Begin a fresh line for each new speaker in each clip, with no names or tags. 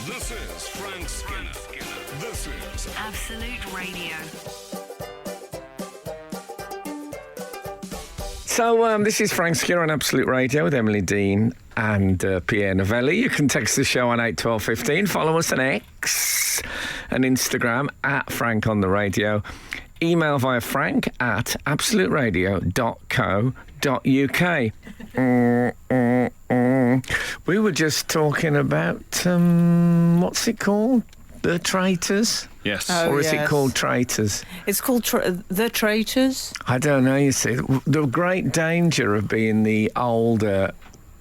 This is Frank Skinner. This is
Absolute Radio.
So this is Frank Skinner on Absolute Radio with Emily Dean and Pierre Novelli. You can text the show on 81215. Follow us on X and Instagram at Frank on the Radio. Email via frank at absoluteradio.co.uk. We were just talking about, what's it called? The Traitors?
Yes.
Or is it called Traitors?
It's called The Traitors.
I don't know, you see. The great danger of being the older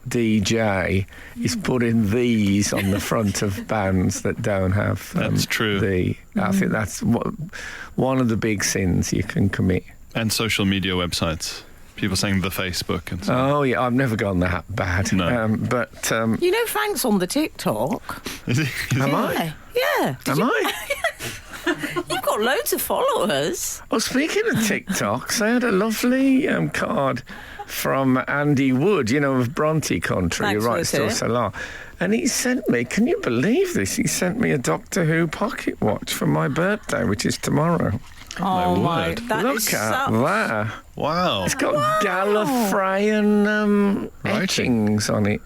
DJ is putting these on the front of bands that don't have
That's true.
I think that's one of the big sins you can commit.
And social media websites. People saying the Facebook and so on.
Oh, yeah, I've never gone that bad.
No.
But
You know Frank's on the TikTok.
am I?
Yeah.
Am I?
You've got loads of followers.
Oh, speaking of TikToks, I had a lovely card from Andy Wood, of Bronte Country,
Thanks
who
for
writes
it.
to us a lot. And he sent me, can you believe this? He sent me a Doctor Who pocket watch for my birthday, which is tomorrow.
Oh my!
word.
That
Look
is
at
so...
that.
Wow.
It's got Gallifreyan etchings on it.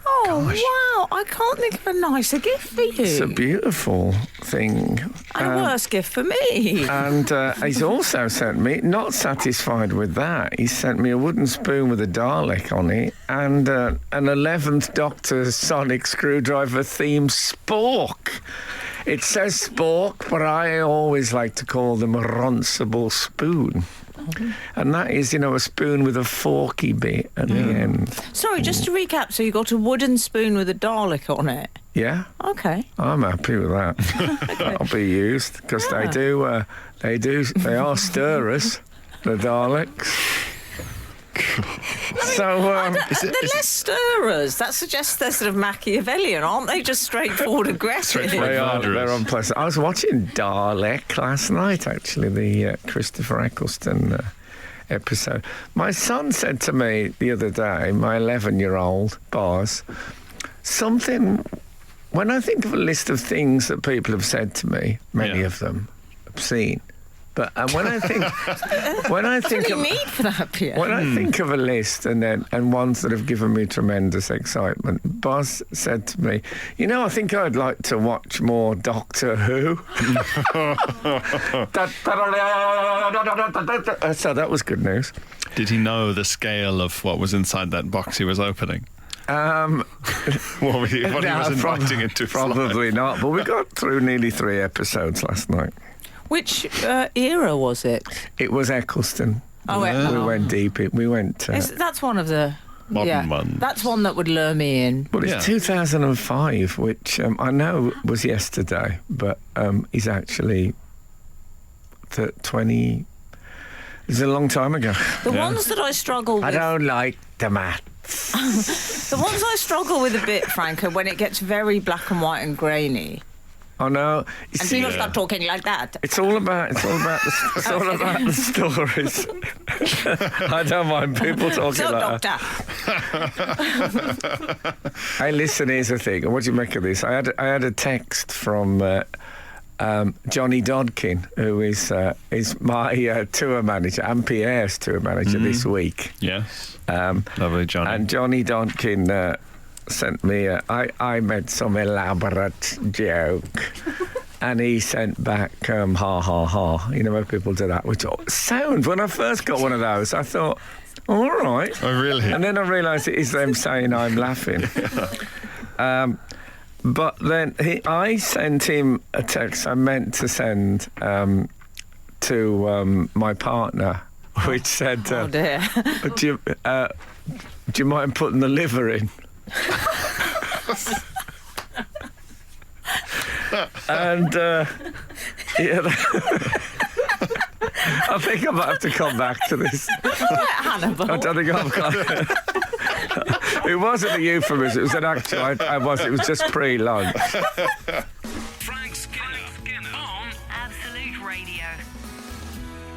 Oh wow! I can't think of a nicer gift for you.
It's a beautiful thing.
And a worse gift for me.
And he's also sent me, not satisfied with that, he sent me a wooden spoon with a Dalek on it and an 11th Doctor Sonic Screwdriver themed spork. It says spork, but I always like to call them a runcible spoon. And that is, a spoon with a forky bit at the end.
Sorry, just to recap. So you got a wooden spoon with a Dalek on it.
Yeah,
Okay.
I'm happy with that. That'll be used because they are stirrers, the Daleks. So,
They're less stirrers. That suggests they're sort of Machiavellian, aren't they? Just straightforward aggressive.
Straightforward.
they're unpleasant. I was watching Dalek last night, actually, the Christopher Eccleston episode. My son said to me the other day, my 11-year-old Bars, something. When I think of a list of things that people have said to me, many of them obscene. But when I think,
What do you need for that, Pierre?
when I think of a list and ones that have given me tremendous excitement, Buzz said to me, I think I'd like to watch more Doctor Who. So that was good news.
Did he know the scale of what was inside that box he was opening? What he was inviting into his life?
Probably not, but we got through nearly 3 episodes last night.
Which era was it?
It was Eccleston.
Oh,
We went deep. We went...
That's one of the...
Modern ones.
That's one that would lure me in.
Well, it's 2005, which I know was yesterday, but is actually 20... It's a long time ago.
The ones that I struggle with...
I don't like the maths.
The ones I struggle with a bit, Frank, are when it gets very black and white and grainy.
Oh no! You
And
see,
people start talking like that.
it's all about the stories. I don't mind people talking
So,
like
Doctor,
that. Hey, listen, here's the thing. What do you make of this? I had a text from Johnny Dodkin, who is my tour manager and Pierre's tour manager this week.
Yes. Lovely, Johnny.
And Johnny Dodkin sent me I made some elaborate joke. And he sent back, ha, ha, ha. When people do that, which sounds, when I first got one of those, I thought, all right.
Oh, really?
And then I realised it is them saying I'm laughing. But then I sent him a text I meant to send to my partner, which said,
oh dear.
do you mind putting the liver in? And I think I might have to come back to this.
Hannibal.
I don't think I've got it. Wasn't a euphemism, it was an actual. It was just pre-lunch.
Frank Skinner on
Absolute Radio.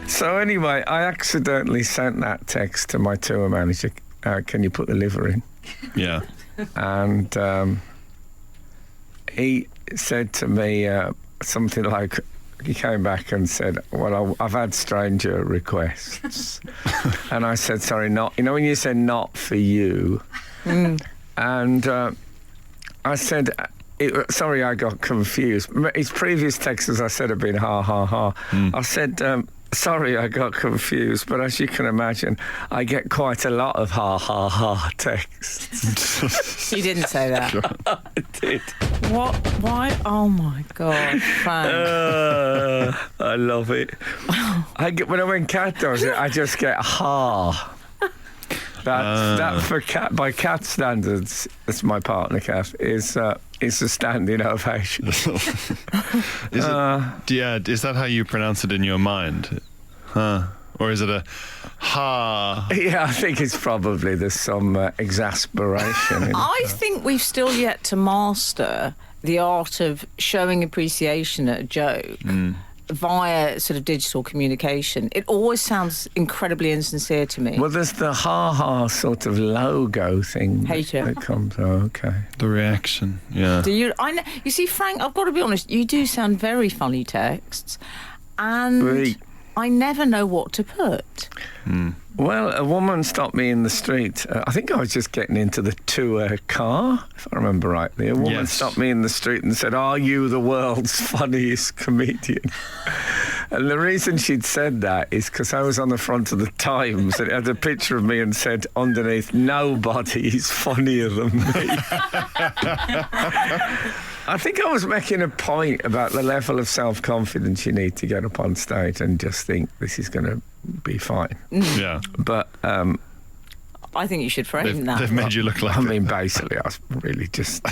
So anyway, I accidentally sent that text to my tour manager. Can you put the liver in?
Yeah.
And he said to me something like, he came back and said, well, I've had stranger requests. And I said, sorry, not, you know when you say not for you? And I said, sorry, I got confused. His previous texts, as I said, have been ha, ha, ha. I said, sorry, I got confused, but as you can imagine, I get quite a lot of ha, ha, ha texts.
You didn't say that.
I did.
What? Why? Oh, my God, Frank.
I love it. When Kat does it, I just get ha. That for Kat, by Kat standards, that's my partner, Kat, is a standing ovation.
Is that how you pronounce it in your mind? Huh? Or is it a ha?
Yeah, I think it's probably there's some exasperation in it.
I think we've still yet to master the art of showing appreciation at a joke via sort of digital communication. It always sounds incredibly insincere to me.
Well, there's the ha-ha sort of logo thing
Hate it.
that comes. Oh, okay.
The reaction, yeah.
Do you? You see, Frank, I've got to be honest. You do sound very funny texts, and
Right.
I never know what to put.
Well, a woman stopped me in the street. I think I was just getting into the tour car, if I remember rightly. A woman
Yes.
stopped me in the street and said, "Are you the world's funniest comedian?" And the reason she'd said that is because I was on the front of the Times and it had a picture of me and said underneath, "Nobody's funnier than me." I think I was making a point about the level of self-confidence you need to get up on stage and just think this is going to be fine.
Yeah.
But
I think you should frame that.
They've made you look like
I mean, basically, I was really just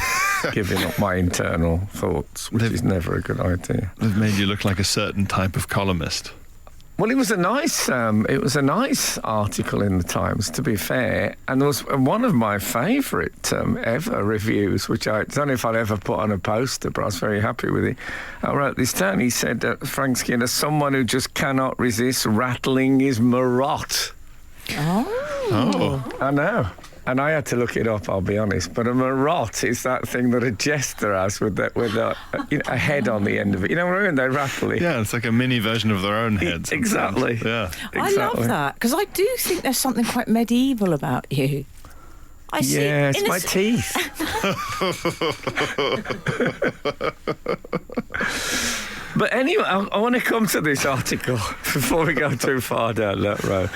giving up my internal thoughts, which is never a good idea.
they've made you look like a certain type of columnist.
Well, it was a nice article in the Times, to be fair, and there was one of my favourite ever reviews, which I don't know if I'd ever put on a poster, but I was very happy with it. I wrote this down. He said, Frank Skinner, someone who just cannot resist rattling his marotte.
Oh.
I know. And I had to look it up, I'll be honest. But a marotte is that thing that a jester has with a head on the end of it. You know what I mean? They rattle it.
Yeah, it's like a mini version of their own heads.
Exactly.
Yeah.
I love that because I do think there's something quite medieval about you. I see.
Yeah, it's my teeth. But anyway, I want to come to this article before we go too far down that road.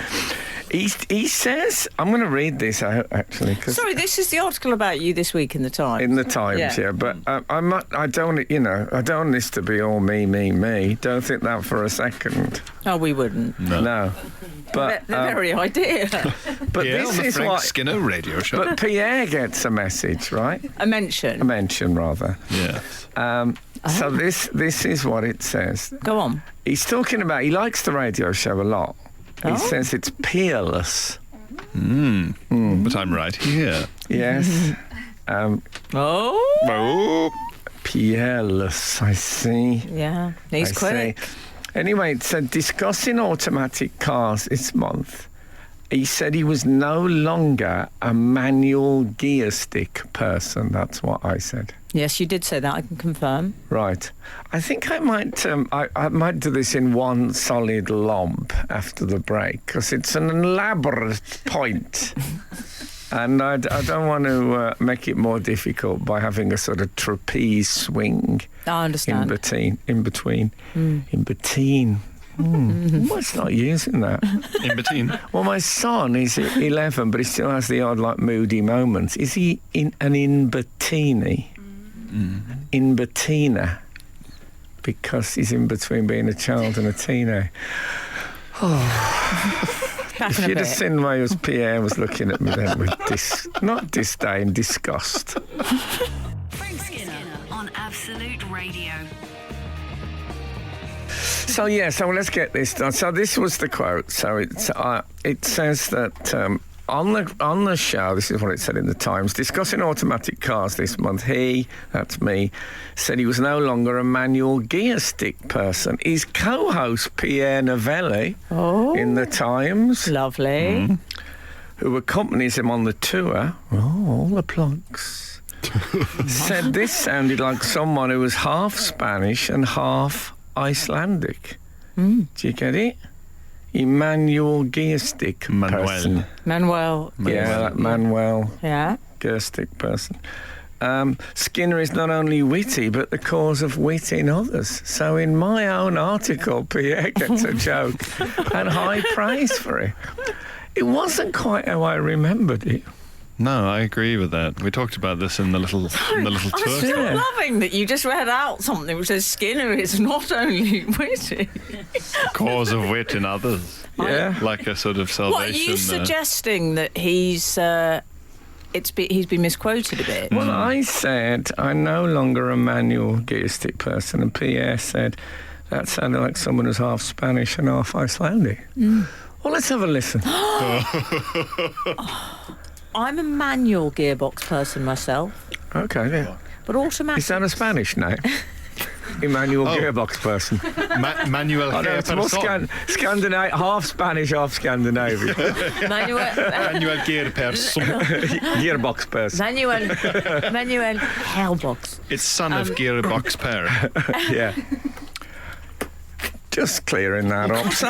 He says, I'm going to read this out actually.
Sorry, this is the article about you this week in the Times.
In the Times, yeah. But I don't want this to be all me. Don't think that for a second.
Oh, we wouldn't.
No. But
The very idea.
But
Pierre
this
on the
is
Frank
what.
Skinner radio show.
But Pierre gets a message, right?
A mention.
A mention, rather.
Yes.
So this is what it says.
Go on.
He's talking about. He likes the radio show a lot. He
Oh.
says it's peerless.
But I'm right here.
Yes.
Oh.
Peerless, I see.
Yeah. He's
I
quick.
see. Anyway, it said discussing automatic cars this month. He said he was no longer a manual gear stick person. That's what I said.
Yes, you did say that. I can confirm.
Right. I think I might I might do this in one solid lump after the break because it's an elaborate point. And I don't want to make it more difficult by having a sort of trapeze swing
I understand.
in between. Why start using that?
In between.
Well, my son is 11, but he still has the odd, like, moody moments. Is he in betweenie? In betweener? Because he's in between being a child and a teenager.
Back
If
in a
you'd have
bit.
seen the way Pierre was looking at me then with not disdain, disgust.
Frank Skinner on Absolute Radio.
So let's get this done. So this was the quote. So it says that on the show, this is what it said in the Times, discussing automatic cars this month, that's me, said he was no longer a manual gear stick person. His co-host Pierre Novelli in the Times,
Lovely.
who accompanies him on the tour, all the plugs, said this sounded like someone who was half Spanish and half Icelandic. Do you get it? Emmanuel Gearstick person.
Manuel.
Yeah, that Manuel
Yeah.
Gearstick person. Skinner is not only witty, but the cause of wit in others. So in my own article, Pierre gets a joke and high praise for it. It wasn't quite how I remembered it.
No, I agree with that. We talked about this in the little
I'm
tour.
still
Yeah.
loving that you just read out something which says Skinner is not only witty.
Cause of wit in others.
Yeah.
Like a sort of salvation.
What are you suggesting that he's been misquoted a bit?
Well, I said I'm no longer a Manuel Gearstick person, and Pierre said that sounded like someone who's half Spanish and half Icelandic. Well, let's have a listen.
I'm a manual gearbox person myself,
Okay, yeah.
but automatic.
Is that a Spanish name? Emmanuel Gearbox person.
Manuel
Oh, no, it's more Scandinavian, half Spanish, half Scandinavian.
Manuel
Gear person.
Gearbox person.
Manuel Hellbox.
It's son of Gearbox pair.
Yeah. Just clearing that up. So,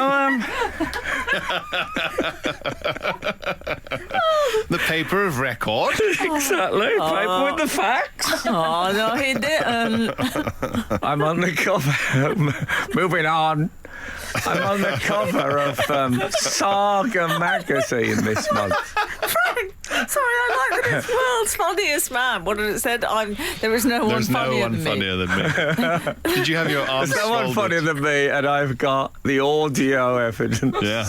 The paper of record.
exactly. Paper with the facts.
Oh no, he didn't.
I'm on the cover. Moving on. I'm on the cover of Saga magazine this month.
Sorry, I like that it's world's funniest man. What did it said? There is no one
There's no
funnier
one
than me.
funnier than me. Did you have your arms
There's no one
folded?
funnier than me, and I've got the audio evidence.
Yeah.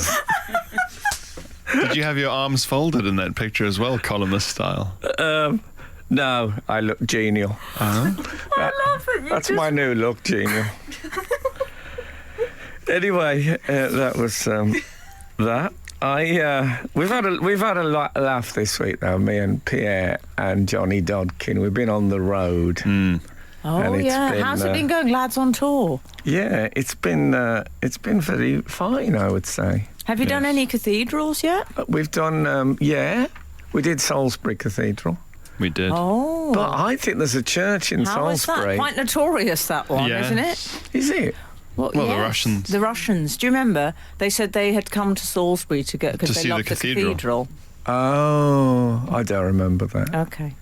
Did you have your arms folded in that picture as well, columnist style?
No, I look genial.
I love it.
That's my new look, genial. Anyway, that was that. We've had a laugh this week though. Me and Pierre and Johnny Dodkin. We've been on the road.
Oh
and it's
yeah,
been,
how's it been going, lads, on tour?
Yeah, it's been very fine, I would say.
Have you done any cathedrals yet?
We've done we did Salisbury Cathedral,
We did.
Oh,
but I think there's a church in
how is that?
Salisbury.
Quite notorious, that one,
Yes.
isn't it?
Is it?
Well, the Russians.
The Russians. Do you remember? They said they had come to Salisbury to go because
To
they
see the
loved the
cathedral.
Oh, I don't remember that.
Okay.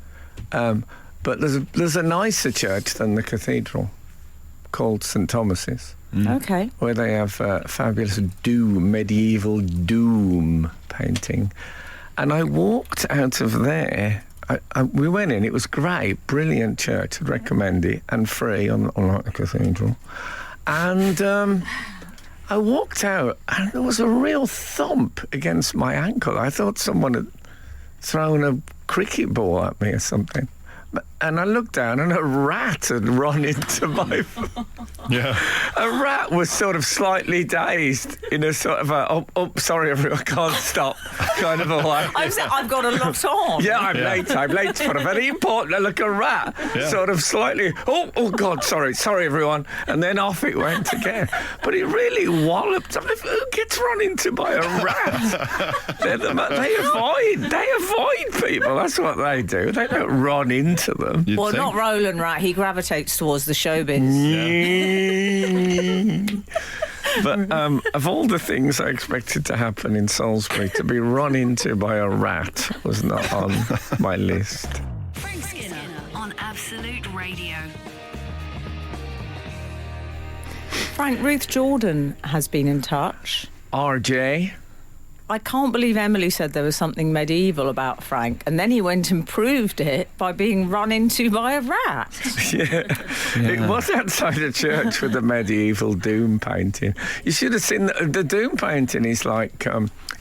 But there's a nicer church than the cathedral called St Thomas's,
Okay.
where they have fabulous medieval doom painting. And I walked out of there. We went in. It was great, brilliant church. I'd recommend it, and free, unlike the cathedral. And I walked out, and there was a real thump against my ankle. I thought someone had thrown a cricket ball at me or something. And I looked down, and a rat had run into my foot.
Yeah.
A rat was sort of slightly dazed in a sort of a, sorry, everyone, I can't stop kind of a way.
I've got a lot on.
Yeah, I'm late for a very important look. A rat, sort of slightly, oh God, sorry everyone. And then off it went again. But it really walloped. I mean, who gets run into by a rat? They avoid people. That's what they do. They don't run into them.
You'd
Well,
think.
not Roland Rat. He gravitates towards the showbiz.
But of all the things I expected to happen in Salisbury, to be run into by a rat was not on my list.
Frank Skinner on Absolute Radio.
Frank, Ruth Jordan has been in touch.
RJ.
I can't believe Emily said there was something medieval about Frank, and then he went and proved it by being run into by a rat.
Yeah. It was outside a church with the medieval doom painting. You should have seen the doom painting is like,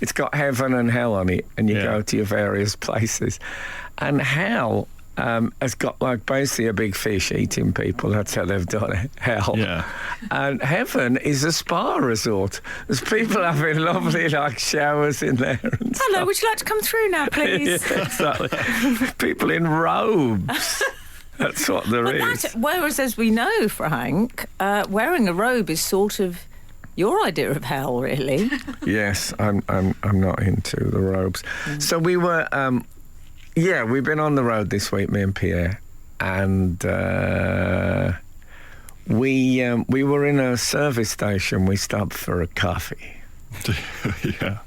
it's got heaven and hell on it, and you go to your various places. And hell has got like basically a big fish eating people. That's how they've done it. Hell.
Yeah.
And heaven is a spa resort. There's people having lovely like showers in there and stuff.
Hello, would you like to come through now, please?
Yeah, exactly. People in robes. That's what there is.
Whereas, as we know, Frank, wearing a robe is sort of your idea of hell, really.
Yes, I'm not into the robes. So we were, Yeah, we've been on the road this week, me and Pierre, and we were in a service station. We stopped for a coffee.
Yeah.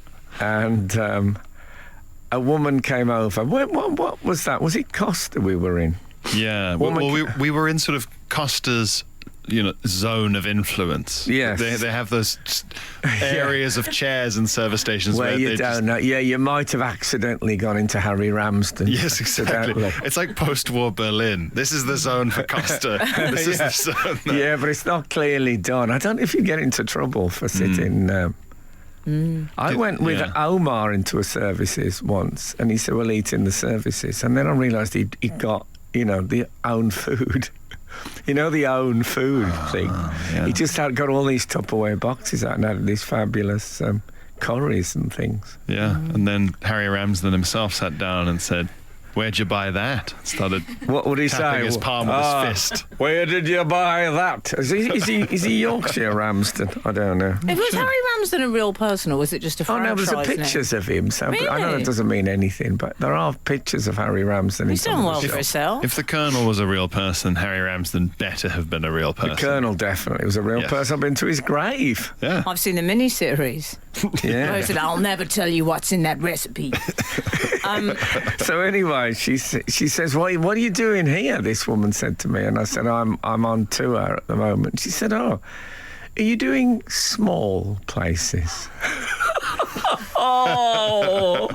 And a woman came over. What was that? Was it Costa we were in?
Yeah. Well, we were in sort of Costa's, zone of influence.
Yes.
They have those areas of chairs and service stations
where you
they
don't know. Yeah, you might have accidentally gone into Harry Ramsden.
Yes, exactly. It's like post-war Berlin. This is the zone for Costa. This is the zone.
Yeah, but it's not clearly done. I don't know if you get into trouble for sitting... I went with Omar into a services once, and he said, we'll eat in the services. And then I realised he'd got, the own food. The own food thing. Yeah. He just got all these Tupperware boxes out and had these fabulous curries and things.
Yeah, and then Harry Ramsden himself sat down and said, "Where'd you buy that?" Started.
What would he
tapping
say?
His palm with his fist.
Where did you buy that? Is he Yorkshire Ramsden? I don't know.
If was Harry Ramsden a real person, or was it just a franchise?
Oh no, there's pictures of him. So
really?
I know that doesn't mean anything, but there are pictures of Harry Ramsden.
He's done well for himself.
If the Colonel was a real person, Harry Ramsden better have been a real person.
The Colonel definitely was a real person. I've been to his grave.
Yeah,
I've seen the mini-series.
Yeah.
I said, I'll never tell you what's in that recipe.
So anyway, she says, what are you doing here? This woman said to me, and I said, I'm on tour at the moment. She said, oh, are you doing small places? Oh.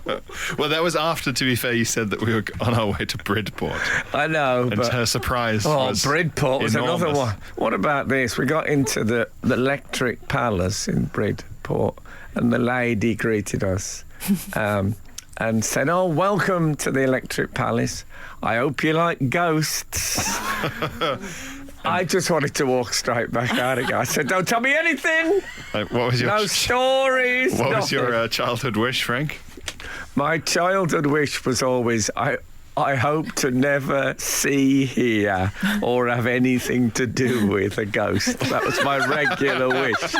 Well, that was after, to be fair, you said that we were on our way to Bridport.
I know,
and
but
her surprise was
Bridport was
enormous.
another one. What about this? We got into the Electric Palace in Bridport, and the lady greeted us. And said, oh, welcome to the Electric Palace. I hope you like ghosts. I just wanted to walk straight back out again. I said, don't tell me anything.
What was your
no stories.
What
nothing.
was your childhood wish, Frank?
My childhood wish was always, I hope to never see, hear, or have anything to do with a ghost. That was my regular wish.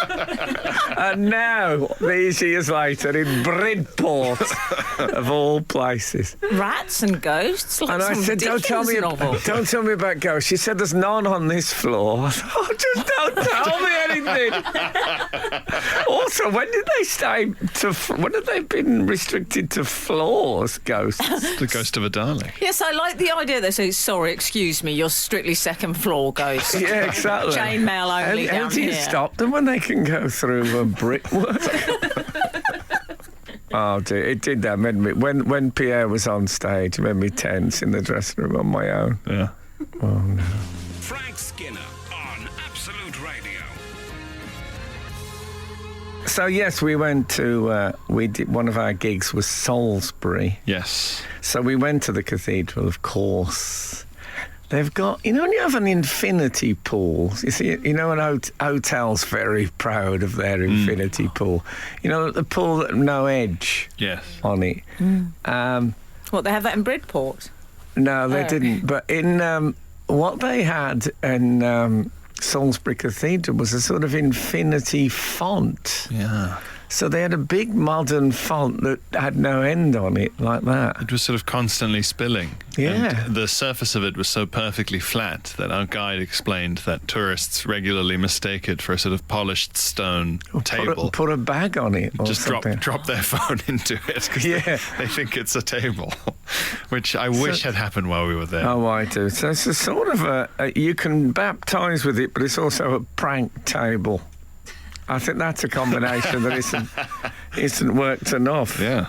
And now, these years later, in Bridport, of all places.
Rats and ghosts? Like
and I said, don't tell me about ghosts. She said, there's none on this floor. I thought, oh, just don't tell me anything. Also, when did they been restricted to floors, ghosts?
The ghost of a Dalek.
Yes, I like the idea. They say, sorry, excuse me, you're strictly second floor ghost.
Yeah, exactly.
Chainmail only down
how do you
here.
stop them when they can go through brickwork? Oh, dear, it did that. Made me, when Pierre was on stage, it made me tense in the dressing room on my own.
Yeah.
Oh, no.
Frank Skinner on Absolute Radio.
So, yes, we went to, one of our gigs was Salisbury.
Yes.
So we went to the cathedral, of course. They've got, when you have an infinity pool, you see, an hotel's very proud of their infinity pool. The pool that no edge on it.
What, they have that in Bridport?
No, they didn't. But in what they had in Salisbury Cathedral was a sort of infinity font.
Yeah.
So they had a big modern font that had no end on it, like that.
It was sort of constantly spilling.
Yeah.
And the surface of it was so perfectly flat that our guide explained that tourists regularly mistake it for a sort of polished stone table.
Put a bag on it. Or
just drop their phone into it because they think it's a table, which I wish had happened while we were there.
Oh, I do. So it's a sort of you can baptise with it, but it's also a prank table. I think that's a combination that isn't worked enough.
Yeah.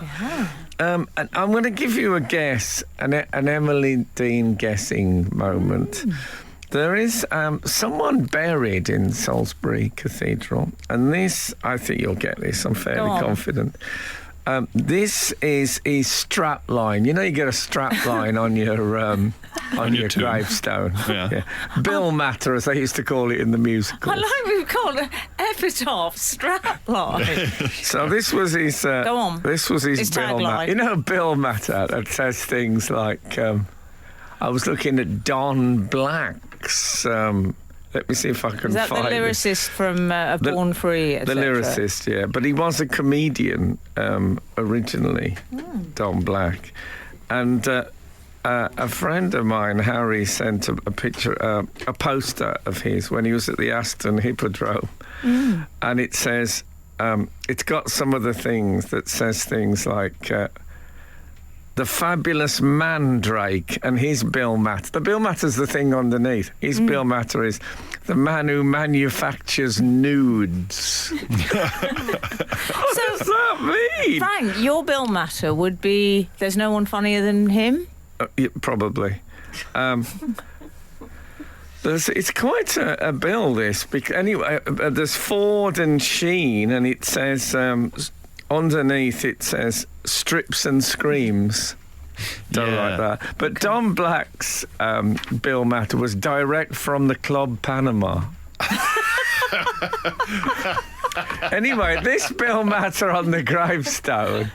And I'm going to give you a guess, an Emily Dean guessing moment. There is someone buried in Salisbury Cathedral, and this, I think you'll get this, I'm fairly confident. This is his strap line. You get a strap line on your on your gravestone.
Yeah.
Bill matter, as they used to call it in the musical.
I like we've called an epitaph strapline.
So this was his.
Go on.
This was his Bill matter. Bill matter that says things like, "I was looking at Don Black's." Let me see if I can find it.
Is that the lyricist from Born Free, etc.?
The lyricist, yeah. But he was a comedian originally, Don Black. And a friend of mine, Harry, sent a picture, a poster of his when he was at the Aston Hippodrome. And it says, it's got some of the things that says things like, the fabulous Mandrake, and his Bill Matter. The Bill Matter's the thing underneath. His Bill Matter is the man who manufactures nudes. What does that mean?
Frank, your Bill Matter would be, there's no one funnier than him?
Yeah, probably. It's quite a bill, this. Anyway, there's Ford and Sheen, and it says, underneath it says, strips and screams. Don't like that. But Don Black's Bill Matter was direct from the Club Panama. Anyway, this Bill Matter on the gravestone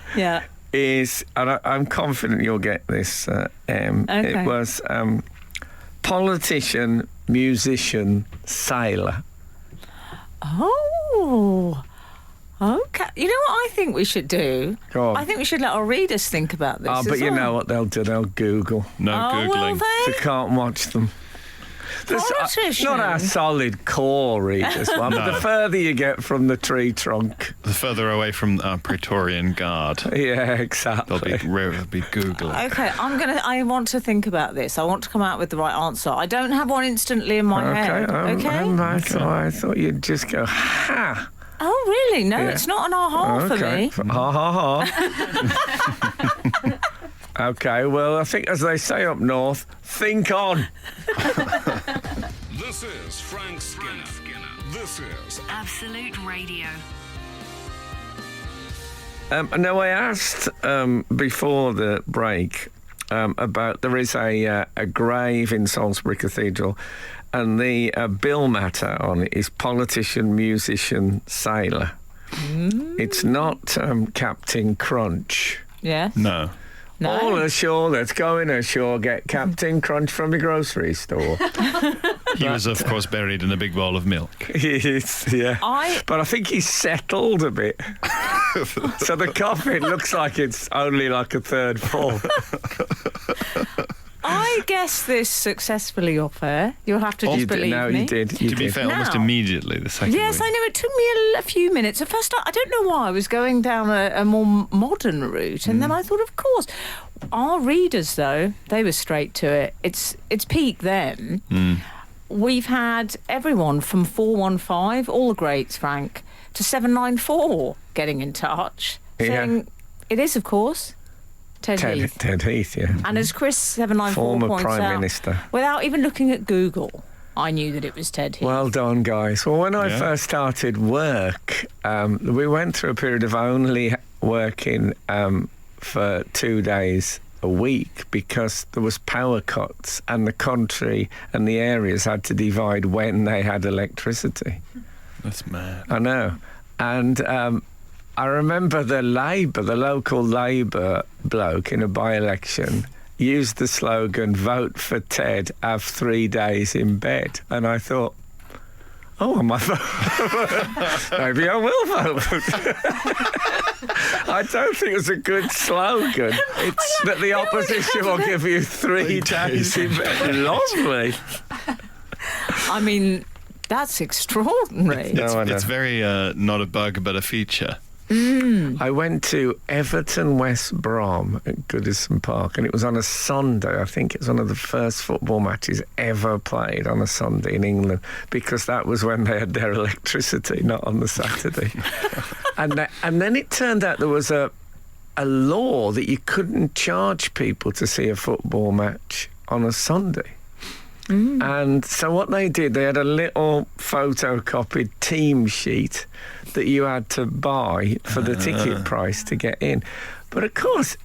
is, and I'm confident you'll get this, okay. It was politician, musician, sailor.
Oh, okay. You know what I think we should do?
Go on.
I think we should let our readers think about this.
But you know what they'll do? They'll Google.
No Googling.
Will
They can't watch them.
Politician.
Not our solid core readers one, but the further you get from the tree trunk.
The further away from our Praetorian Guard.
Yeah, exactly.
They'll be Googling.
Okay, I want to think about this. I want to come out with the right answer. I don't have one instantly in my head.
I thought you'd just go, ha!
Oh, really? No, it's not an aha for me.
Ha, ha, ha. Okay, well, I think as they say up north, think on.
This is Frank Skinner. This is
Absolute Radio.
Now, I asked before the break about, there is a grave in Salisbury Cathedral, and the Bill Matter on it is politician, musician, sailor. It's not Captain Crunch.
Yes.
No.
All ashore, let's go in ashore, get Captain Crunch from the grocery store.
He was, of course, buried in a big bowl of milk.
Yeah. But I think he's settled a bit. So the coffin looks like it's only like a third full.
I guessed this successfully off air. You'll have to just believe me.
No, you did.
To be fair, almost immediately the second
Yes,
week.
I know. It took me a few minutes. At first, I don't know why. I was going down a more modern route, and then I thought, of course. Our readers, though, they were straight to it. It's peak then. We've had everyone from 415, all the greats, Frank, to 794 getting in touch, saying it is, of course, Ted Heath.
Ted Heath, yeah.
And as Chris 794
Former
points
Prime
out,
Minister.
without even looking at Google, I knew that it was Ted Heath.
Well done, guys. Well, when I first started work, we went through a period of only working for 2 days a week because there was power cuts and the country and the areas had to divide when they had electricity.
That's mad.
I know. And I remember the local Labour bloke in a by-election used the slogan, vote for Ted, have 3 days in bed. And I thought, I might vote. Maybe I will vote. I don't think it's a good slogan. It's that the opposition will give you 3 days in bed. Lovely.
I mean, that's extraordinary.
It's very not a bug, but a feature.
I went to Everton West Brom at Goodison Park, and it was on a Sunday. I think it was one of the first football matches ever played on a Sunday in England, because that was when they had their electricity, not on the Saturday. and then it turned out there was a law that you couldn't charge people to see a football match on a Sunday. And so what they did, they had a little photocopied team sheet that you had to buy for the ticket price to get in. But of course,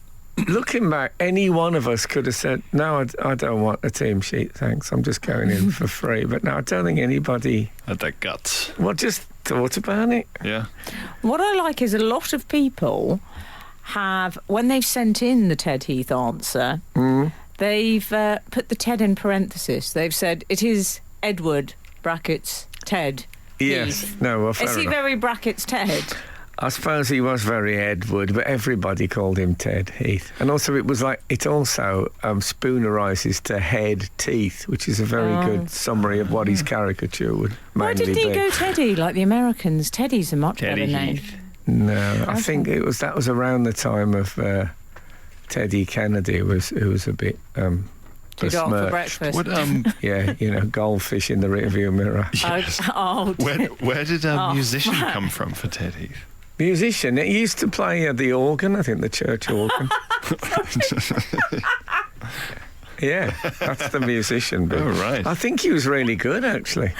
looking back, any one of us could have said, no, I don't want a team sheet, thanks, I'm just going in for free. But no, I don't think anybody
Had that guts.
well, just thought about it.
Yeah.
What I like is a lot of people have, when they've sent in the Ted Heath answer, they've put the Ted in parenthesis. They've said, it is Jedward, brackets, Ted.
Yes.
Heath.
No, well, fair
Is he
enough.
very brackets Ted?
I suppose he was very Edward, but everybody called him Ted Heath. And also, it also spoonerises to head teeth, which is a very good summary of what his caricature would
Why
mainly be.
didn't he go Teddy like the Americans? Teddy's a much better name.
No, I think that was around the time of Teddy Kennedy, who was a bit
Did you go out for breakfast?
What,
goldfish in the rearview mirror.
Yes. Where did musician come from for Ted Heath?
Musician. He used to play the organ, I think, the church organ. Yeah, that's the musician bit.
Oh, right.
I think he was really good, actually.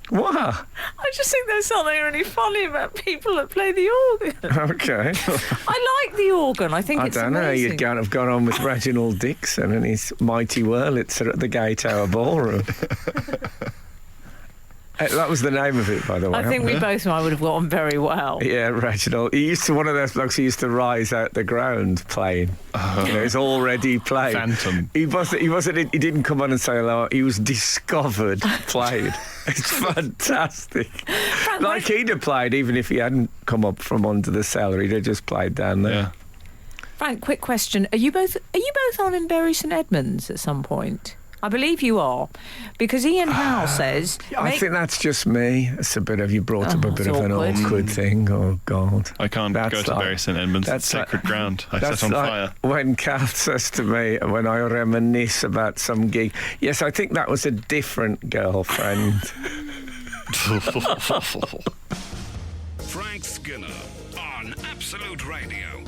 What?
I just think there's something really funny about people that play the organ.
Okay.
I like the organ. I think it's
don't know.
amazing.
You'd have got on with Reginald Dixon and his mighty Wurlitzer at the Gay Tower Ballroom. That was the name of it, by the way.
I think we both would have got on very well.
Yeah, Reginald. He used to one of those blokes who used to rise out the ground playing. He's already played.
Phantom.
He wasn't. He didn't come on and say hello. He was discovered played. It's fantastic. Like he'd have played even if he hadn't come up from under the cellar. He'd have just played down there.
Yeah.
Frank, quick question: Are you both on in Bury St Edmunds at some point? I believe you are, because Ian Howe says...
I think that's just me. It's a bit of, you brought up a bit of an
awkward.
awkward thing. Oh, God.
I can't go to Bury St Edmunds. It's sacred ground. I set on fire.
When Kath says to me, when I reminisce about some gig, yes, I think that was a different girlfriend.
Frank Skinner on Absolute Radio.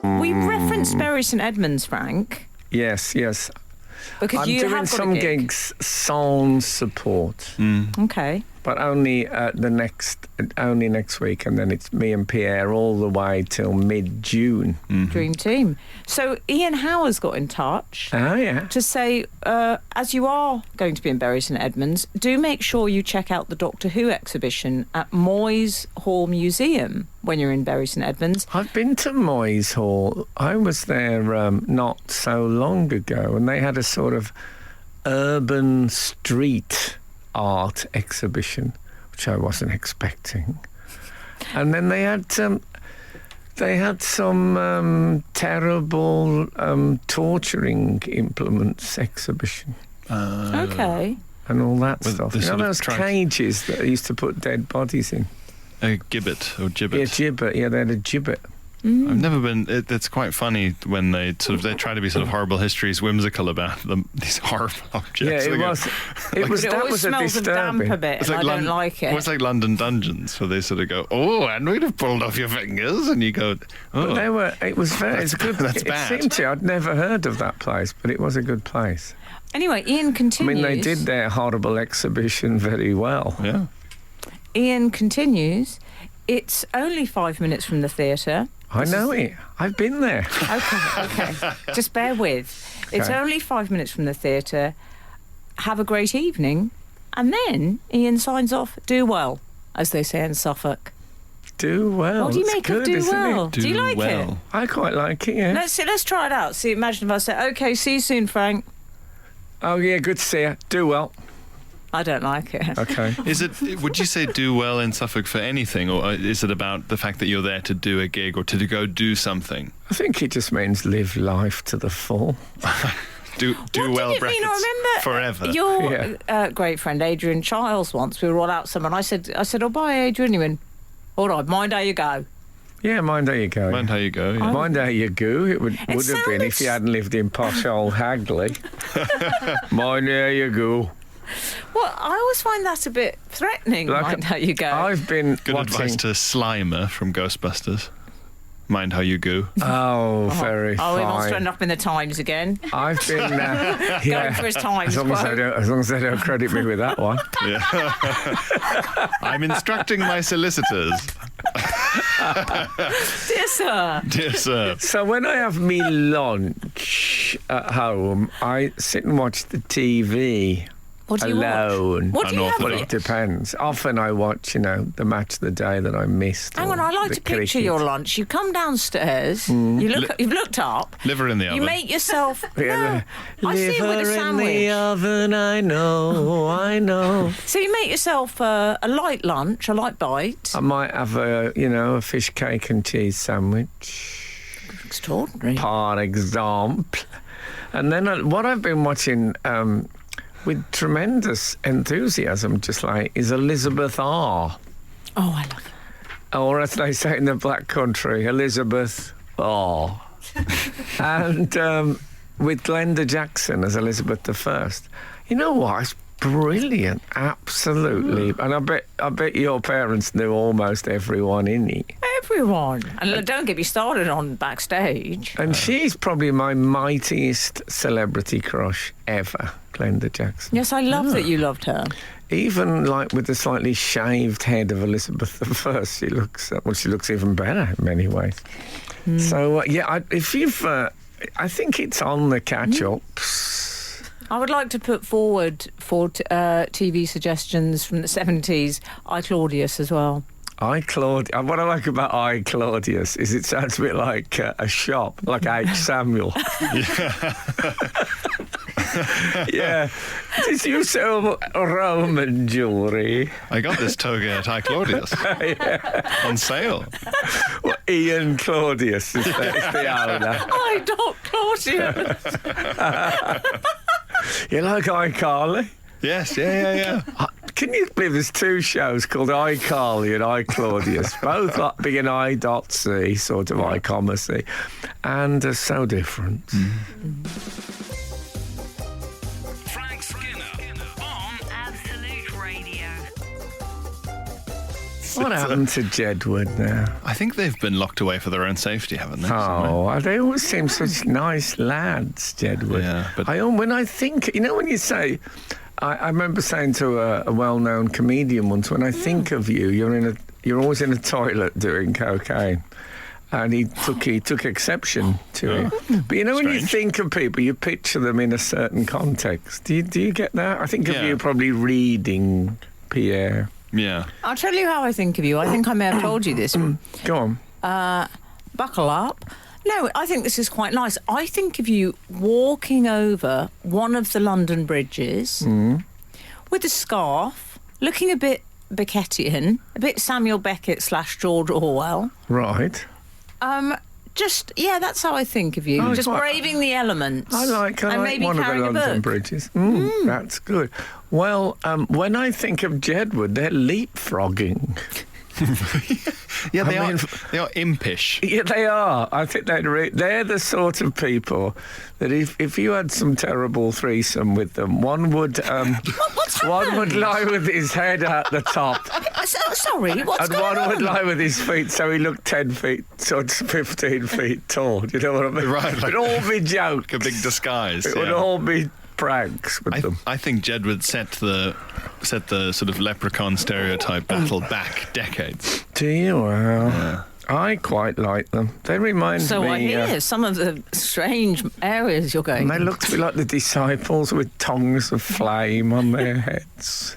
We referenced Bury St Edmunds, Frank.
Yes.
Because
I'm
you
doing
have got
some
a gig.
gigs, sound support.
Okay.
But only next week, and then it's me and Pierre all the way till mid-June.
Dream team. So Ian Howe has got in touch
Oh, yeah.
to say, as you are going to be in Bury St Edmunds, do make sure you check out the Doctor Who exhibition at Moyes Hall Museum when you're in Bury St Edmunds.
I've been to Moyes Hall. I was there not so long ago, and they had a sort of urban street art exhibition, which I wasn't expecting. And then they had some terrible torturing implements exhibition.
Okay.
And all that
With
stuff.
the
You know
sort of
those
trans-
cages that they used to put dead bodies in?
A gibbet or gibbet.
Yeah, gibbet. Yeah, they had a gibbet.
I've never been. It's quite funny when they try to be sort of horrible histories, whimsical about them. These horrible objects.
Yeah,
They
it
go-
was.
But it
That
always
was a
smells of damp
disturbing.
a bit, and I don't like it.
It's like London Dungeons, where they sort of go, "Oh, and we'd have pulled off your fingers," and you go, "Oh,
But they were. It was very. It's good.
That's
it
bad.
seemed to. I'd never heard of that place, but it was a good place.
Anyway, Ian
I
continues.
mean, they did their horrible exhibition very well.
yeah."
Ian continues. It's only 5 minutes from the theatre.
I know it. I've been there.
Okay. Just bear with. It's
Okay.
only 5 minutes from the theatre. Have a great evening. And then Ian signs off, do well, as they say in Suffolk.
Do well.
What do you
It's
make
good,
of do
isn't
well?
it?
Do you like it?
I quite like it. Yeah.
Let's try it out. See, imagine if I said, okay, see you soon, Frank.
Oh yeah, good to see you. Do well.
I don't like it.
Okay.
Is it? Would you say do well in Suffolk for anything, or is it about the fact that you're there to do a gig or to go do something?
I think it just means live life to the full.
Do
What
well,
did it
brackets,
mean? I remember
forever.
your great friend Adrian Childs once. We were all out somewhere, and I said, oh, bye, Adrian. He went, all right, mind how you go.
Yeah, mind how you go.
Mind how you go. Yeah.
Mind how you go. It would have been
sounded
if you hadn't lived in posh old Hagley. Mind how you go.
Well, I always find that a bit threatening, mind how you go.
I've been
Good
watching.
advice to Slimer from Ghostbusters. Mind how you go.
Oh, very
Oh, he wants to
fine.
end up in the Times again.
I've been
Going for his Times
as long as they don't credit me with that one.
Yeah. I'm instructing my solicitors.
Dear sir.
Dear sir.
So when I have me lunch at home, I sit and watch the TV.
What do you watch?
Alone.
What do you have?
It depends. Often I watch, the match of the day that I missed.
Hang on, I like to picture your lunch. You come downstairs, you've looked up.
Liver in the oven.
You make yourself...
Yeah,
I see it with a sandwich.
in the oven, I know.
So you make yourself a light lunch, a light bite.
I might have a fish cake and cheese sandwich.
Extraordinary.
Par exemple. And then what I've been watching... with tremendous enthusiasm, just like, is Elizabeth R.
Oh, I love it.
Or as they say in the Black Country, Elizabeth R. And with Glenda Jackson as Elizabeth I. You know what? It's brilliant, absolutely. And I bet your parents knew almost everyone in it.
Everyone. And don't get me started on backstage.
And she's probably my mightiest celebrity crush ever, Glenda Jackson.
Yes, I love that you loved her.
Even like with the slightly shaved head of Elizabeth I, she looks even better in many ways. So if you've, I think it's on the catch-ups.
I would like to put forward for TV suggestions from the 70s, I, Claudius as well.
What I like about I, Claudius is it sounds a bit like a shop, like H. Samuel. Yeah. Did you sell Roman jewellery?
I got this toga at I, Claudius. On sale.
Well, Ian Claudius is the owner.
I, Claudius.
You like iCarly?
Yes, yeah.
Can you believe there's two shows called iCarly and iClaudius, both like being I.C, sort of I-commercy, and are so different.
Frank Skinner on
Absolute Radio.
What happened to Jedward now?
I think they've been locked away for their own safety, haven't they?
Oh, they always seem such nice lads, Jedward.
Yeah, but
when I think, when you say... I remember saying to a well-known comedian once, when I think of you, you're always in a toilet doing cocaine. And he took exception to it. But when you think of people, you picture them in a certain context. Do you get that? I think of you probably reading Pierre.
Yeah.
I'll tell you how I think of you. I think I may have told you this.
Go on.
Buckle up. No, I think this is quite nice. I think of you walking over one of the London bridges with a scarf, looking a bit Beckettian, a bit Samuel Beckett / George Orwell.
Right.
That's how I think of you. Just braving the elements.
I like
maybe
one of the London
book.
bridges. That's good. Well, when I think of Jedward, they're leapfrogging.
Yeah, they are impish.
Yeah, they are. I think they're the sort of people that if you had some terrible threesome with them, one would lie with his head at the top.
Sorry, what's
and
going on?
one would lie with his feet so he looked 10 feet, so it's 15 feet tall. Do you know what I mean?
Right.
It'd all be jokes.
Like a big disguise.
It would all be pranks with them.
I think Jedward set the sort of leprechaun stereotype battle back decades.
Do you? Well, yeah. I quite like them. They remind me...
So I hear some of the strange areas you're going.
They look to be like the disciples with tongues of flame on their heads.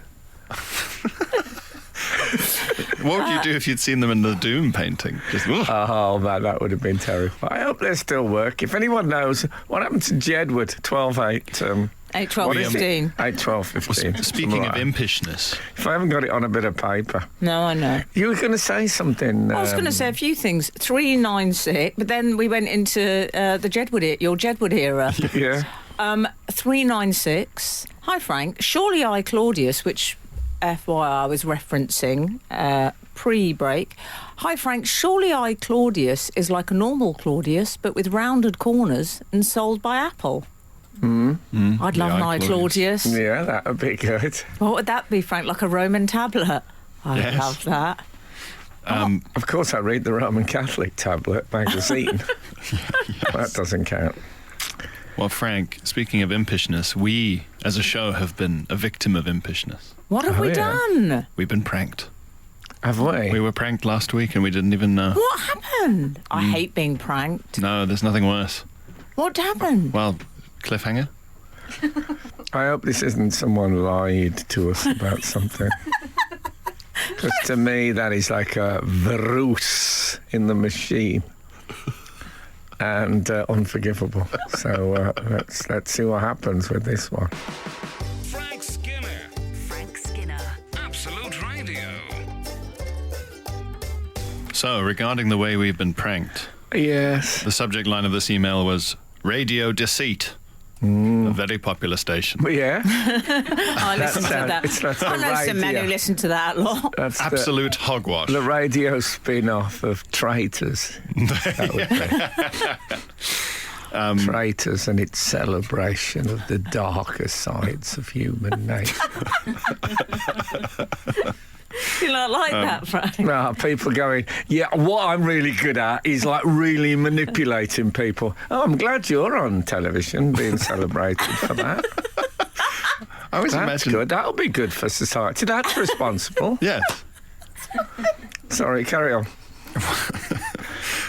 What would you do if you'd seen them in the Doom painting?
Oh, man, that would have been terrible. I hope they still work. If anyone knows what happened to Jedward, 12-8...
8, 12, 15.
8, 12, 15.
Speaking of impishness.
If I haven't got it on a bit of paper.
No, I know.
You were going to say something.
I was going to say a few things. 396, but then we went into your Jedward era.
Yeah.
396. Hi, Frank. Surely I, Claudius, which FYI I was referencing pre-break. Hi, Frank. Surely I, Claudius, is like a normal Claudius, but with rounded corners and sold by Apple. I'd love an Claudius.
Yeah, that would be good.
What would that be, Frank? Like a Roman tablet? I'd love that.
Of course, I read the Roman Catholic tablet magazine. That doesn't count.
Well, Frank, speaking of impishness, we, as a show, have been a victim of impishness.
What have we done?
We've been pranked.
Have we?
We were pranked last week and we didn't even know.
What happened? I hate being pranked.
No, there's nothing worse.
What happened?
Well, cliffhanger?
I hope this isn't someone lied to us about something. Because to me, that is like a virus in the machine. And unforgivable. So let's see what happens with this one.
Frank Skinner.
Frank Skinner.
Absolute Radio.
So, regarding the way we've been pranked,
Yes.
the subject line of this email was Radio Deceit. A very popular station.
Yeah.
I listen to that.
That's the
I know some men who
radio.
listen to that a lot.
That's
Absolute hogwash.
the radio spin-off of Traitors. That would be. Traitors and its celebration of the darker sides of human nature.
You not like that, Frank?
No, people going, yeah, what I'm really good at is like really manipulating people. Oh, I'm glad you're on television being celebrated for that.
I always
That's
imagine.
good. That'll be good for society. That's responsible.
Yes.
Sorry, carry on.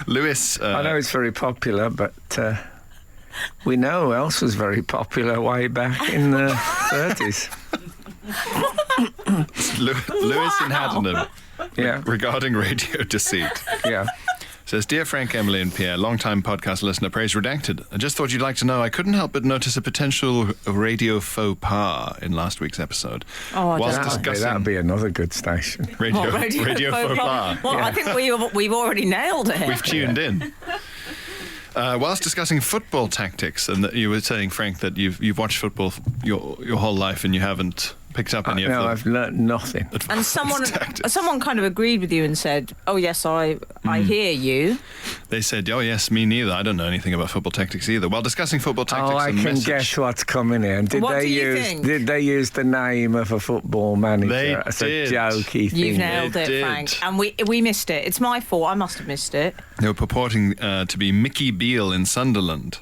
Lewis.
I know it's very popular, but we know who else was very popular way back in the 30s.
Lewis in Haddenham,
Yeah,
regarding Radio Deceit,
yeah.
says, Dear Frank, Emily and Pierre, long-time podcast listener, praise redacted. I just thought you'd like to know I couldn't help but notice a potential radio faux pas in last week's episode.
Oh,
Whilst
That'd be another good station.
radio,
What,
radio faux pas.
Well, I think we've already nailed it.
We've tuned in. Whilst discussing football tactics, and that you were saying, Frank, that you've watched football your whole life and you haven't picked up any of
No,
the
I've learnt nothing.
And
tactics.
someone kind of agreed with you and said, "Oh yes, I hear you."
They said, oh yes, me neither. I don't know anything about football tactics either. While discussing football tactics
Oh, I
and
can
message,
guess what's coming in.
What do you think?
Did they use the name of a football manager
They
as
did.
a jokey thing?
You've nailed
They
it,
did.
Frank. And we missed it. It's my fault. I must have missed it.
they were purporting to be Mickey Beale in Sunderland.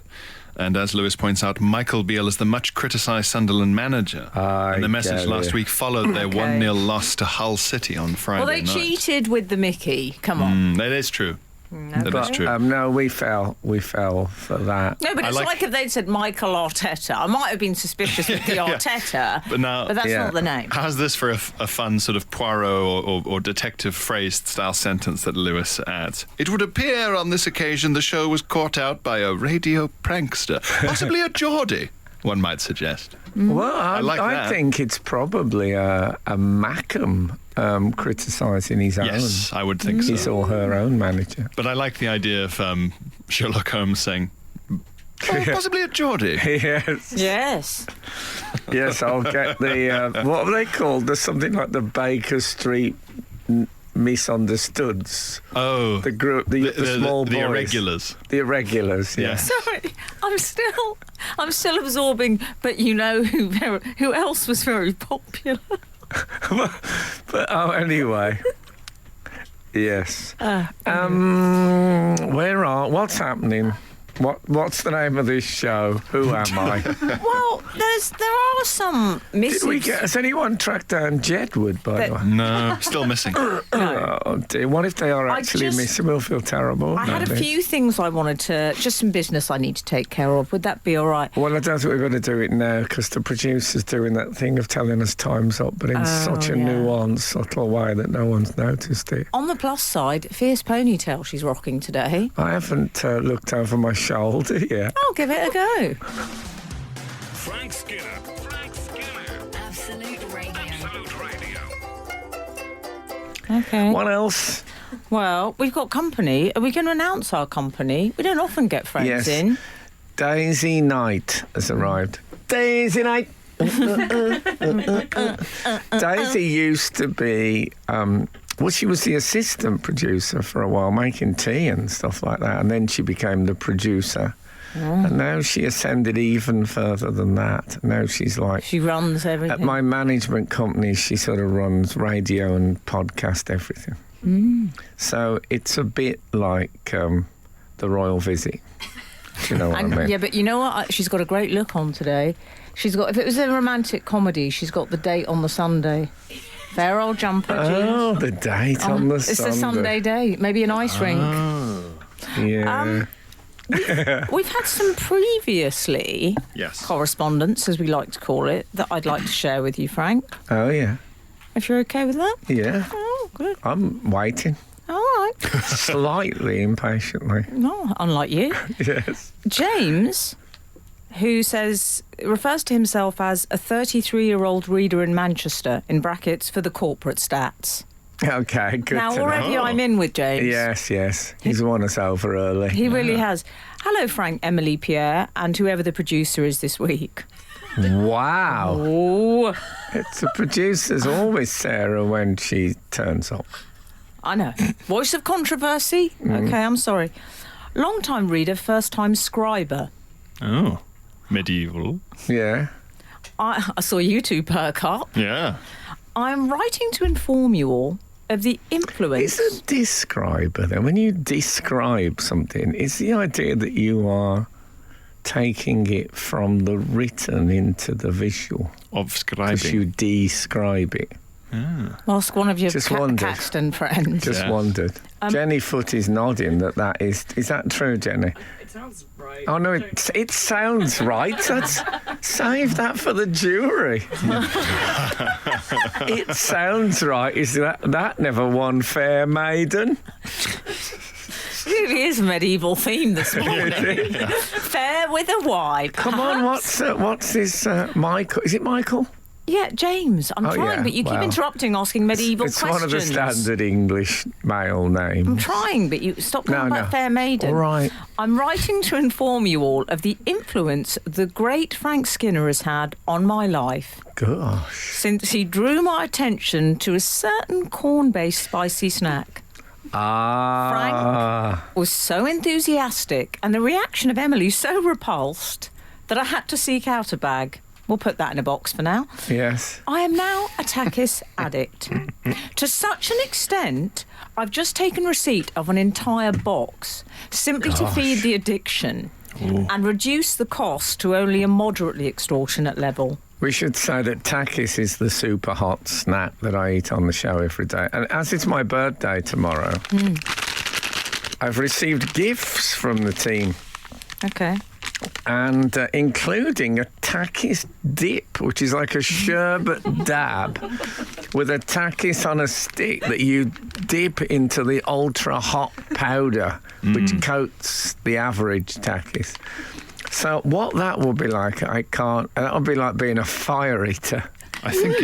And as Lewis points out, Michael Beale is the much criticised Sunderland manager. And the message
get
last
it.
week followed their
Okay.
1-0 loss to Hull City on Friday
Well, they
night.
cheated with the Mickey. Come on.
That is true. That is true.
No, we fell for that.
No, but
I
it's
like-
like if they'd said Michael Arteta. I might have been suspicious with the Arteta,
But now-
that's
Yeah.
not the name.
How's this for a fun sort of Poirot or detective phrase style sentence that Lewis adds? It would appear on this occasion the show was caught out by a radio prankster, possibly a Geordie, one might suggest.
Well, I
like that.
think it's probably a Mackham criticising his
Yes, I would think
his
so.
or her own manager.
But I like the idea of Sherlock Holmes saying, possibly a Geordie.
Yes,
Yes.
yes, I'll get the what are they called? There's something like the Baker Street misunderstoods.
Oh,
The group, the small boys,
the irregulars.
the irregulars.
Yeah.
Yeah.
Sorry, I'm still absorbing. But you know who else was very popular?
But anyway. Yes. What's happening? What's the name of this show? Who am I?
Well, there are some missing.
Has anyone tracked down Jedward, by the way?
No, still missing.
Oh dear, what if they are
I
actually
just-
missing? We'll feel terrible.
I had a
won't we?
few things I wanted to, just some business I need to take care of. Would that be all right?
Well, I don't think we're going to do it now because the producer's doing that thing of telling us time's up, but in such a
yeah.
nuanced, subtle way that no one's noticed it.
On the plus side, fierce ponytail she's rocking today.
I haven't looked over my shoulder yet.
I'll give it a go.
Frank Skinner. Frank Skinner.
Absolute Radio.
Absolute Radio.
Okay.
What else?
Well, we've got company. Are we going to announce our company? We don't often get friends
Yes.
in.
Daisy Knight has arrived. Daisy Knight. Daisy used to be, she was the assistant producer for a while, making tea and stuff like that, and then she became the producer. And now she ascended even further than that. Now she's like,
She runs everything.
at my management company, she sort of runs radio and podcast everything. So it's a bit like the Royal Visit. Do you know what I mean?
Yeah, but you know what? She's got a great look on today. She's got, if it was a romantic comedy, she's got the date on the Sunday. Fair old jumper,
Oh,
jeans.
the date on the
It's
Sunday.
the Sunday date. Maybe an ice rink.
Yeah.
We've had some previously
Yes.
correspondence, as we like to call it, that I'd like to share with you, Frank.
Oh, yeah.
If you're okay with that?
Yeah.
Oh, good.
I'm waiting.
All right.
Slightly impatiently.
No, unlike you.
Yes.
James, who refers to himself as a 33-year-old reader in Manchester, in brackets, for the corporate stats.
Okay, good
Now,
to know.
already I'm in with James.
Yes. He's won us over early.
He really has. Hello, Frank, Emily, Pierre, and whoever the producer is this week.
Wow.
Oh,
It's the producer's always Sarah when she turns up.
I know. Voice of controversy? Okay, I'm sorry. Long-time reader, first-time scriber.
Oh, medieval.
Yeah.
I saw you two perk up.
Yeah.
I'm writing to inform you all of the influence...
It's a describer, then. When you describe something, it's the idea that you are taking it from the written into the visual.
Of
Because
scribing.
you describe it.
Ask one of your
Just wondered.
Caxton friends.
Just
Yeah.
wondered. Jenny Foot is nodding that is. Is that true, Jenny?
It sounds right.
Oh no, it sounds right. Save that for the jury. It sounds right. Is that never won Fair Maiden?
It really is a medieval theme this morning. Fair with a Y.
Come on, what's his Michael? Is it Michael?
Yeah, James. I'm
Oh,
trying,
yeah,
but you keep
well.
interrupting, asking medieval
It's
questions.
one of the standard English male
I'm
names.
trying, but you stop talking
No,
about
no.
Fair Maiden.
All right.
I'm writing to inform you all of the influence the great Frank Skinner has had on my life
Gosh.
since he drew my attention to a certain corn-based spicy snack.
Ah.
Was so enthusiastic and the reaction of Emily so repulsed that I had to seek out a bag. We'll put that in a box for now.
Yes.
I am now a Takis addict. To such an extent, I've just taken receipt of an entire box simply to feed the addiction and reduce the cost to only a moderately extortionate level.
We should say that Takis is the super hot snack that I eat on the show every day. And as it's my birthday tomorrow, I've received gifts from the team,
Okay.
and including a Takis dip, which is like a sherbet dab with a Takis on a stick that you dip into the ultra hot powder, which coats the average Takis. So what that will be like, I can't... That would be like being a fire eater.
I think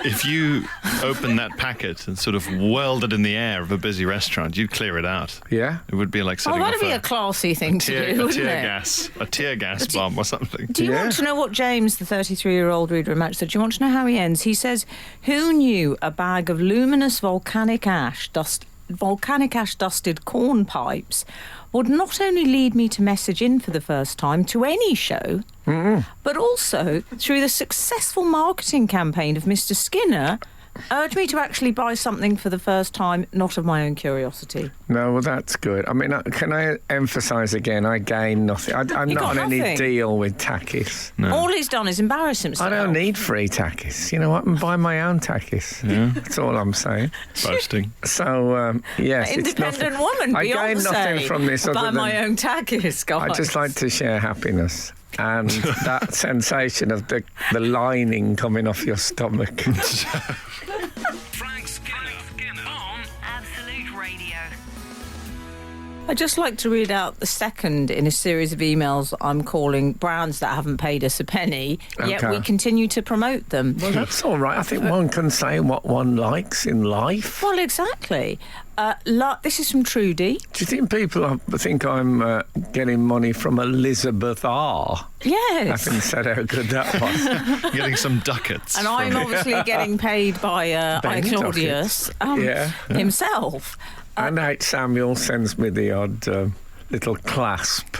if you open that packet and sort of whirled it in the air of a busy restaurant, you'd clear it out.
Yeah?
It would be like
Oh,
setting
that'd
off
be a classy thing to do,
a
wouldn't
tear
it?
gas, a tear gas bomb or something.
Do you
Yeah.
want to know what James, the 33-year-old reader in Manchester, do you want to know how he ends? He says, who knew a bag of luminous volcanic ash dusted corn pipes would not only lead me to message in for the first time to any show, but also, through the successful marketing campaign of Mr. Skinner, urge me to actually buy something for the first time, not of my own curiosity.
No, well, that's good. I mean, can I emphasise again, I gain nothing. I'm
You
not
got
on any
nothing?
deal with Takis.
All he's done is embarrass himself.
I don't need free Takis. You know what? I can buy my own Takis. That's all I'm saying.
Boasting.
So, yes, it's
Independent
nothing.
woman,
I
Beyonce.
gain nothing from this
Buy
other
my
than
own Takis, guys.
I just like to share happiness and that sensation of the lining coming off your stomach.
Frank Skinner on
Absolute Radio.
I'd just like to read out the second in a series of emails I'm calling brands that haven't paid us a penny, yet
Okay.
we continue to promote them.
Well, that's all right. I think one can say what one likes in life.
Well, exactly. This is from Trudy.
Do you think people think I'm getting money from Elizabeth R?
Yes.
Having said how good that was.
Getting some ducats.
And I'm obviously getting paid by
Ben
Claudius
Yeah.
himself.
And H. Samuel sends me the odd little clasp.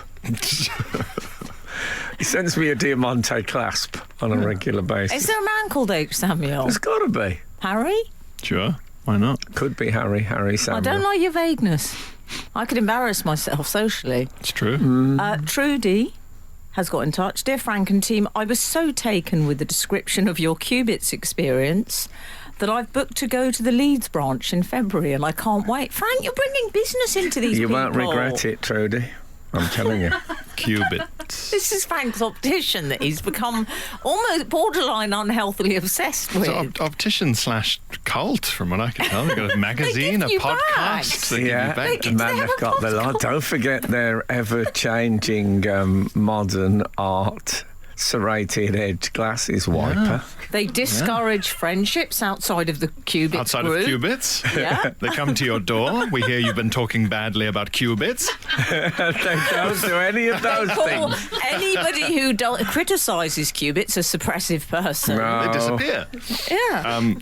He sends me a Diamante clasp on a regular basis.
Is there a man called H. Samuel?
There's got to be.
Harry?
Sure, why not?
Could be Harry Samuel.
I don't like your vagueness. I could embarrass myself socially.
It's true.
Trudy has got in touch. Dear Frank and team, I was so taken with the description of your Qubits experience that I've booked to go to the Leeds branch in February and I can't wait. Frank, you're bringing business into these
You
people.
won't regret it, Trudy. I'm telling you.
Cubits.
This is Frank's optician that he's become almost borderline unhealthily obsessed with.
It's optician / cult, from what I can tell. They've got a magazine, a
you
podcast.
bags.
They give you
Yeah,
bags.
man,
They have
they've got the lot. Don't forget their ever-changing modern art serrated edge glasses wiper.
They discourage friendships outside of the Cubit
Outside
group.
of Cubits.
Yeah.
They come to your door. We hear you've been talking badly about Cubits.
They don't do any of those
Call
things.
anybody who criticises Cubits a suppressive person.
No.
They disappear.
Yeah.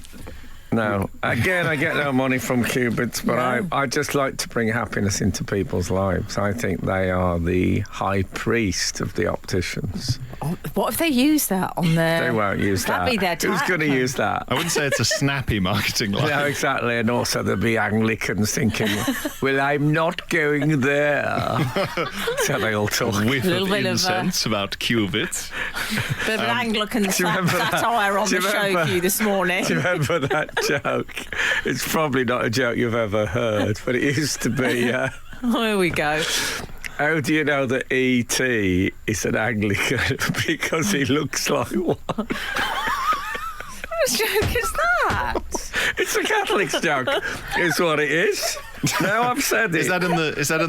No. Again, I get no money from Cubits, but I just like to bring happiness into people's lives. I think they are the high priest of the opticians.
What if they use that on their...
They won't use that.
That'd be their
Who's going to
tactic.
use that?
I wouldn't say it's a snappy marketing line.
No, exactly. And also there'll be Anglicans thinking, well, I'm not going there. So they all talk.
Whiff
Little
of
bit of,
incense about Cubits.
Bit of an Anglican
do you remember that?
satire on
Do
the
you
show
remember-
for you this morning.
Do you remember that joke? It's probably not a joke you've ever heard, but it used to be,
Here we go.
how do you know that E.T. is an Anglican? Because he looks like one.
What joke is that?
It's a Catholic's joke. It's what it is. Now I've said it.
Is that in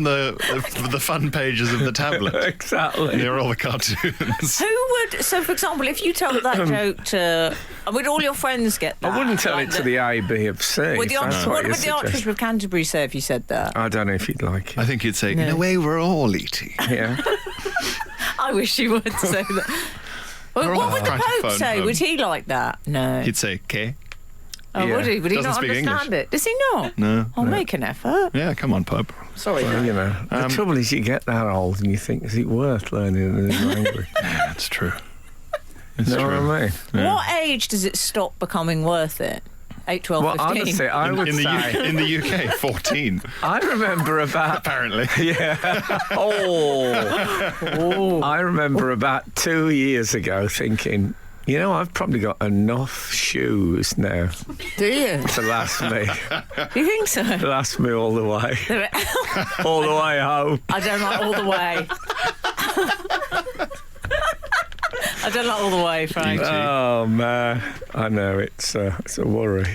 the fun pages of the tablet?
Exactly.
Near all the cartoons.
Who would... So, for example, if you told that joke to... Would all your friends get that?
I wouldn't tell
Like
it to the A, B, of C.
Would the
That's
what
you're
would the Archbishop
suggesting.
of Canterbury say if you said that?
I don't know if you'd like it.
I think you'd say, in
No.
a way, we're all E.T.
Yeah.
I wish you would say that. Well,
They're
what
all
would the
trying to
Pope
phone
say?
home.
Would he like that? No.
He'd say, "K."
Oh,
Yeah.
would he? Would he
Doesn't
not
speak
understand
English.
it? Does he not?
No.
I'll make an effort.
Yeah, come on, Pope.
Sorry.
Well, you know, the trouble is you get that old and you think, is it worth learning a new language?
Yeah, that's true. It's
You know
true.
what I mean?
Yeah.
What age does it stop becoming worth it? 8, 12,
Well,
15?
honestly, I would
in,
say...
in the UK, 14,
I remember about...
apparently.
Oh. I remember about 2 years ago thinking, you know, I've probably got enough shoes now
Do you?
to last me.
Do you think so?
Last me all the way. All the way home.
I don't like all the way. I don't like all the way, Frank.
Oh, man. I know, it's a worry.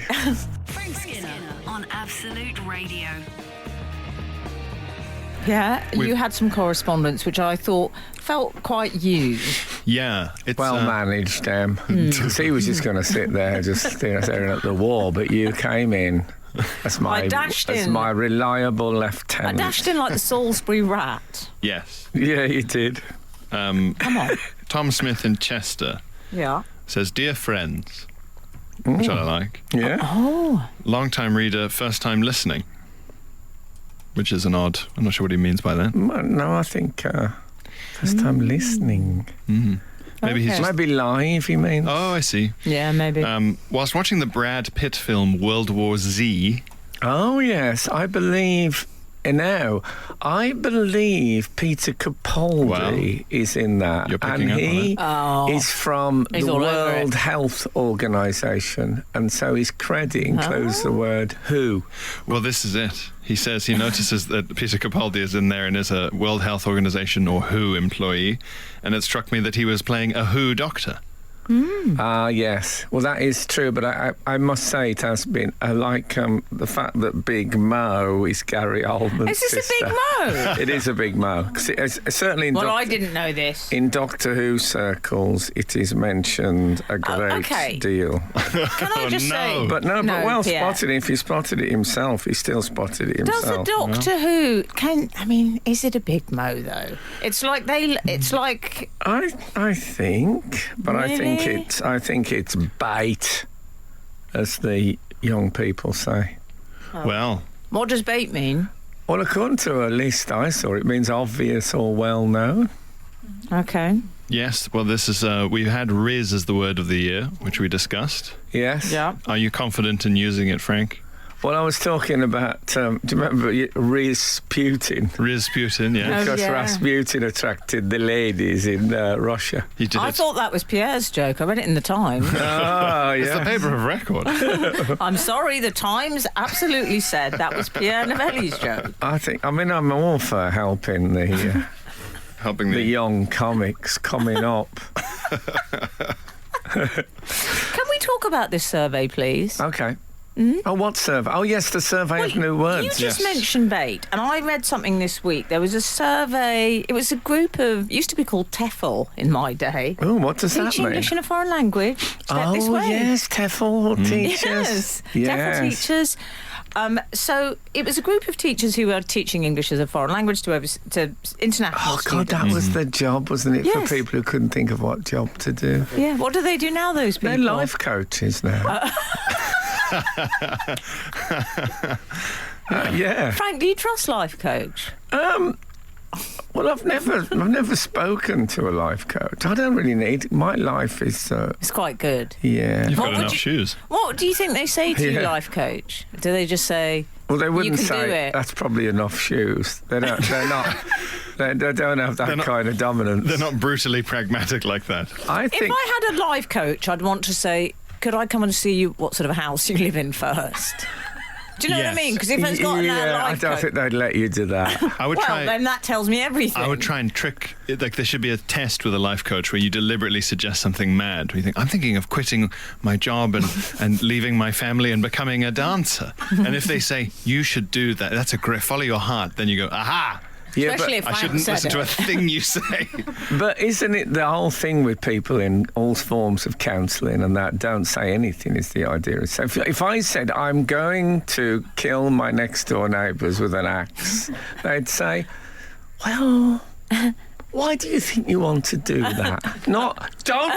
Frank Skinner on Absolute Radio.
Yeah, you had some correspondence which I thought felt quite you.
Yeah, it's
Well managed, because he was just going to sit there, just staring at the wall, but you came in as my,
I dashed
as
in.
my reliable
I
lieutenant.
dashed in like the Salisbury rat.
yes.
Yeah, you did.
Come on.
Tom Smith in Chester
Yeah.
says, "Dear friends," which I like.
Yeah.
Oh.
Long-time reader, first-time listening, which is an odd. I'm not sure what he means by that.
Well, no, I think first time listening.
Maybe he's
Okay.
just.
Maybe live, he means.
Oh, I see.
Yeah, maybe.
Whilst watching the Brad Pitt film World War Z,
Oh, yes, I believe... Now, I believe Peter Capaldi is in that.
You're
and
picking up on
he
it.
Oh.
is from
He's
the
all over
World
it.
Health Organization, and so his credit includes the word WHO.
well, this is it. He says he notices that Peter Capaldi is in there and is a World Health Organization or WHO employee, and it struck me that he was playing a WHO doctor.
Ah, yes. Well, that is true, but I must say it has been. I like the fact that Big Mo is Gary Oldman's
Is this a
sister.
Big Mo?
It is a Big Mo. 'Cause certainly in,
Well, I didn't know this.
in Doctor Who circles, it is mentioned a great
okay.
deal.
Can I just
no.
say...
But no, but well
Pierre.
spotted. If he spotted it himself, he still spotted it
Does the
himself.
Doctor Who... is it a Big Mo, though? It's like It's like...
I think, but I think
Really?
it's bait, as the young people say.
Well,
What does bait mean?
Well, according to a list I saw, it means obvious or well known.
Okay.
yes. Well, this is. We had Riz as the word of the year, which we discussed.
Yes.
Yeah.
Are you confident in using it, Frank?
Well, I was talking about, do you remember Rasputin?
Rasputin, yeah.
Oh,
Because
yeah.
Rasputin attracted the ladies in Russia.
He did
I
it.
thought that was Pierre's joke. I read it in the Times.
Oh,
It's the
yeah.
paper of record.
I'm sorry, the Times absolutely said that was Pierre Novelli's joke.
I'm all for helping the
Helping
the young comics coming up.
Can we talk about this survey, please?
Okay. Oh, what survey? Oh, yes, the survey of new
You
words.
just
Yes.
mentioned bait, and I read something this week. There was a survey. It was a group of, used to be called TEFL in my day.
Oh, what does that
Teach
mean?
English in a foreign language. Step this
Oh,
way.
yes, TEFL teachers.
Yes, TEFL teachers. So it was a group of teachers who were teaching English as a foreign language to international
Oh, God,
students.
that was the job, wasn't it,
Yes.
for people who couldn't think of what job to do?
Yeah, what do they do now, those people?
They're life coaches now. Yeah.
Frank, do you trust Life Coach?
Well, I've never spoken to a life coach. I don't really need. My life is.
It's quite good.
Yeah.
You've
What
got
would
enough
you-
shoes.
What do you think they say to you,
Yeah.
Life Coach? Do they just say,
Well, they wouldn't
can do
say
it.
that's probably enough shoes. They don't. They're not. They don't have that
not-
kind of dominance.
They're not brutally pragmatic like that.
I
if
think.
I had a life coach, I'd want to say, could I come and see you what sort of house you live in first? Do you know what I
Yes.
mean? Because if it's got
yeah,
that
I
life
don't
coach,
think they'd let you do that.
I would
well,
try.
then that tells me everything.
I would try and trick. Like there should be a test with a life coach where you deliberately suggest something mad. Where you think, I'm thinking of quitting my job and leaving my family and becoming a dancer. And if they say you should do that, that's a great. Follow your heart. Then you go, aha!
Yeah,
Especially
but,
if
I shouldn't
said
listen to a
it.
thing you say.
but isn't it the whole thing with people in all forms of counselling and that don't say anything is the idea? So if I said I'm going to kill my next door neighbours with an axe, they'd say, well, why do you think you want to do that? Not, don't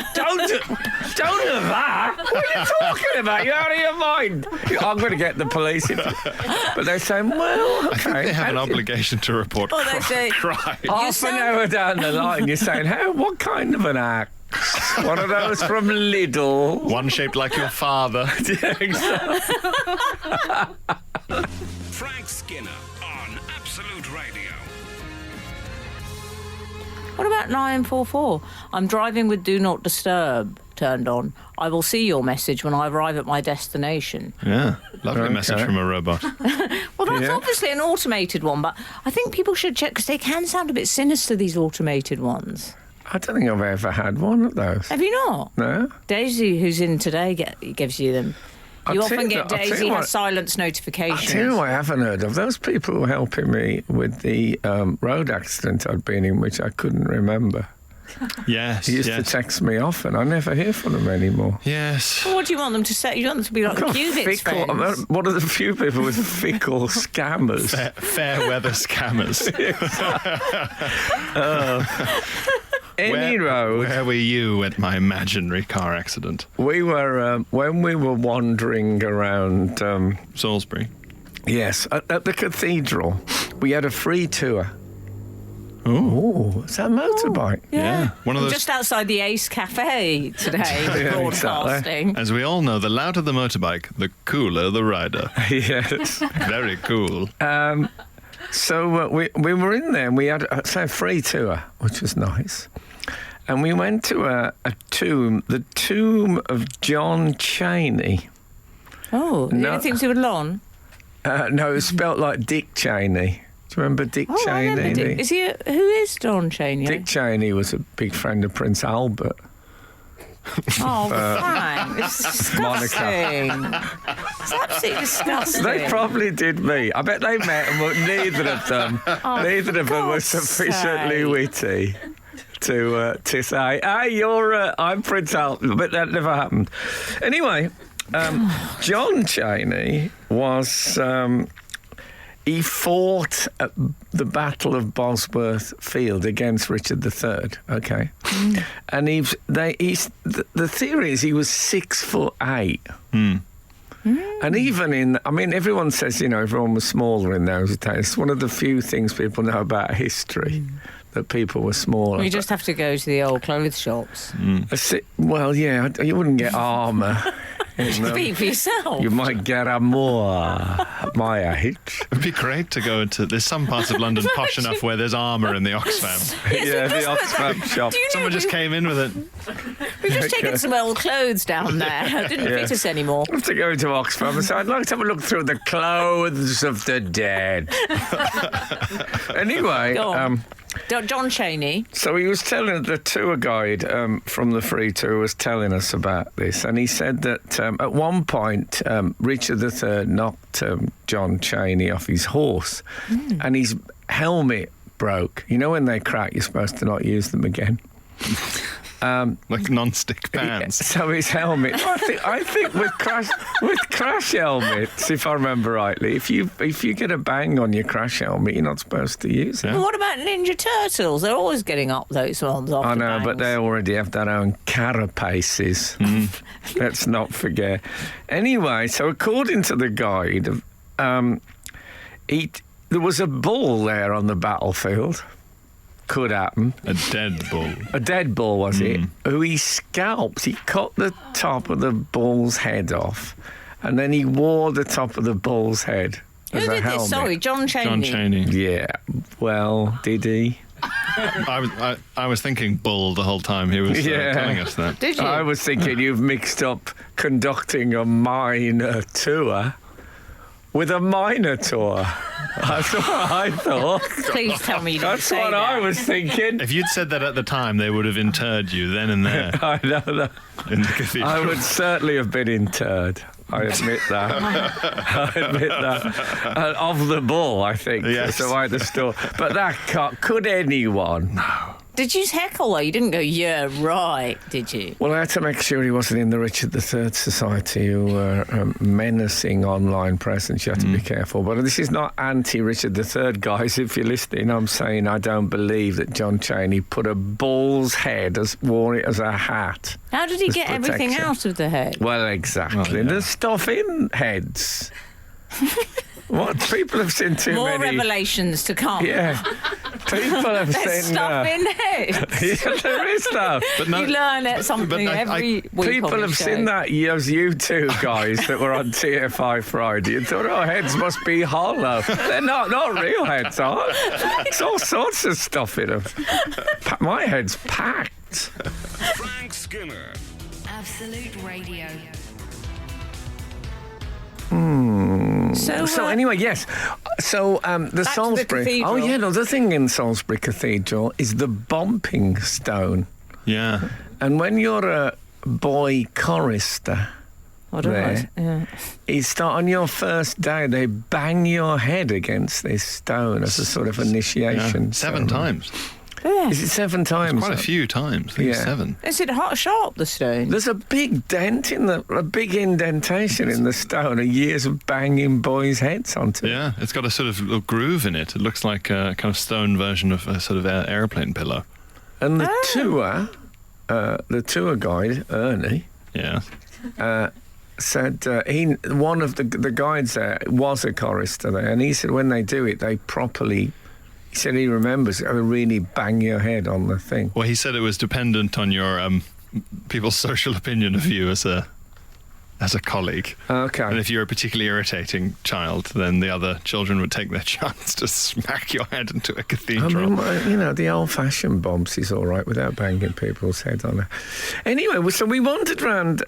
do that. What are you talking about? You're out of your mind. I'm going to get the police in. But they're saying, well, okay.
I think they have an obligation to report
Well, they say-
crime.
Half an hour down the line, you're saying, what kind of an axe? One of those from Lidl.
One shaped like your father.
Yeah, exactly.
Frank Skinner on Absolute Radio.
What about 944? I'm driving with Do Not Disturb turned on. I will see your message when I arrive at my destination.
Yeah, lovely
Okay.
message from a robot.
Well, that's
Yeah.
obviously an automated one, but I think people should check because they can sound a bit sinister, these automated ones.
I don't think I've ever had one of those.
Have you not?
No?
Daisy, who's in today, gives you them.
I'll
You
tell
often
you
get
that- I'll tell
Daisy
you
has
what-
silence
I
notifications.
tell you who I haven't heard of. Those people who were helping me with the road accident I'd been in, which I couldn't remember.
Yes,
He used to
yes.
text me often. I never hear from them anymore.
Yes.
What do you want them to say? You want them to be like the
God,
Cubits
fickle.
friends?
I'm one of the few people with fickle scammers.
Fair weather scammers.
Any road.
Where were you at my imaginary car accident?
We were, when we were wandering around,
Salisbury.
yes, at the cathedral, we had a free tour.
Oh,
Is that a motorbike?
yeah. One of
I'm
those.
just outside the Ace Cafe today,
Yeah,
broadcasting.
As we all know, the louder the motorbike, the cooler the rider.
Yes.
Very cool.
So we were in there and we had a free tour, which was nice. And we went to a tomb, the tomb of John Cheney.
Oh,
No.
anything to do with Lon?
No, it was spelt like Dick Cheney. Do you remember Dick
Oh, I
Cheney?
remember Dick. Is he? Who is Don Cheney?
Dick Cheney was a big friend of Prince Albert.
Oh, Frank, it's disgusting. It's absolutely disgusting.
They probably did meet. I bet they met, but neither of them were
God's
sufficiently
sake.
witty to say, "Hey, I'm Prince Albert." But that never happened. Anyway, John Cheney was. He fought at the Battle of Bosworth Field against Richard III. Okay, and the theory is he was 6'8". And even everyone says everyone was smaller in those days. It's one of the few things people know about history that people were smaller.
You just have to go to the old clothes shops.
Well, yeah, you wouldn't get armour
Speak for yourself.
You might get a more my age.
It'd be great to go into. There's some parts of London posh enough where there's armour in the Oxfam.
Yeah, the Oxfam shop.
Do you know
Someone just came in with it.
we've just taken some old clothes down there. It didn't fit us anymore.
I have to go into Oxfam and say, I'd like to have a look through the clothes of the dead. Anyway,
Go on. John Cheney.
so he was telling the tour guide from the free tour was telling us about this, and he said that at one point Richard III knocked John Cheney off his horse, and his helmet broke. You know when they crack, you're supposed to not use them again.
Like non-stick pans.
So his helmet. I think with crash helmets, if I remember rightly, if you get a bang on your crash helmet, you're not supposed to use it.
Yeah.
Well, what about Ninja Turtles? They're always getting up those ones off
I
the
know, but
bangs.
they already have their own carapaces. Let's not forget. Anyway, so according to the guide, there was a bull there on the battlefield. Could happen.
A dead bull.
A dead bull, was it? Who he scalped. He cut the top of the bull's head off, and then he wore the top of the bull's head
Who
as a
did
helmet.
this? Sorry, John Cheney.
John Cheney.
Yeah. Well, did he?
I was thinking bull the whole time he was telling us that.
Did you?
I was thinking you've mixed up conducting a minor tour with a minotaur. That's what I thought.
Please tell me you didn't
That's
say
what
that.
I was thinking.
If you'd said that at the time, they would have interred you then and there
I know.
in the cathedral.
I would certainly have been interred. I admit that. I admit that. Of the bull, I think.
Yes.
So I understood. But that could anyone?
Did you heckle though? You didn't go, yeah, right, did you?
Well, I had to make sure he wasn't in the Richard III Society, who were menacing online presence. You had to be careful. But this is not anti-Richard III, guys. If you're listening, I'm saying I don't believe that John Cheney put a bull's head, wore it as a hat.
How did he
As
get everything
protection.
out of the head?
Well, exactly.
Well, yeah.
There's stuff in heads. What? People have seen too
More
many...
revelations to come.
Yeah. People have
There's
seen...
stuff in heads.
Yeah, there is stuff.
But no,
You learn something
But
every week.
People
on the
have
show.
seen that, those you two guys that were on TFI Friday and thought, oh, heads must be hollow. They're not real heads, are they? There's all sorts of stuff in them. My head's packed.
Frank Skinner.
Absolute Radio.
So anyway, yes. So the
the
Salisbury...
cathedral.
Oh, yeah, no, the thing in Salisbury Cathedral is the bumping stone.
yeah.
And when you're a boy chorister...
I don't
there.
know. Yeah.
You start on your first day, they bang your head against this stone as a sort of initiation.
7
ceremony.
times.
Is it 7 times?
Quite a few times. I think it's
Yeah.
7.
Is it hot sharp, the stone?
There's a big dent a big indentation in the stone of years of banging boys' heads onto it.
Yeah, it's got a sort of little groove in it. It looks like a kind of stone version of a sort of airplane pillow.
And the tour guide, Ernie,
Yeah.
said one of the guides there was a chorister there, and he said when they do it, they properly... He said he remembers it, really bang your head on the thing.
Well, he said it was dependent on your people's social opinion of you as a colleague.
Okay.
And if you're a particularly irritating child, then the other children would take their chance to smack your head into a
I
cathedral.
mean, the old-fashioned bumps is all right without banging people's heads on it. Anyway, so we wandered round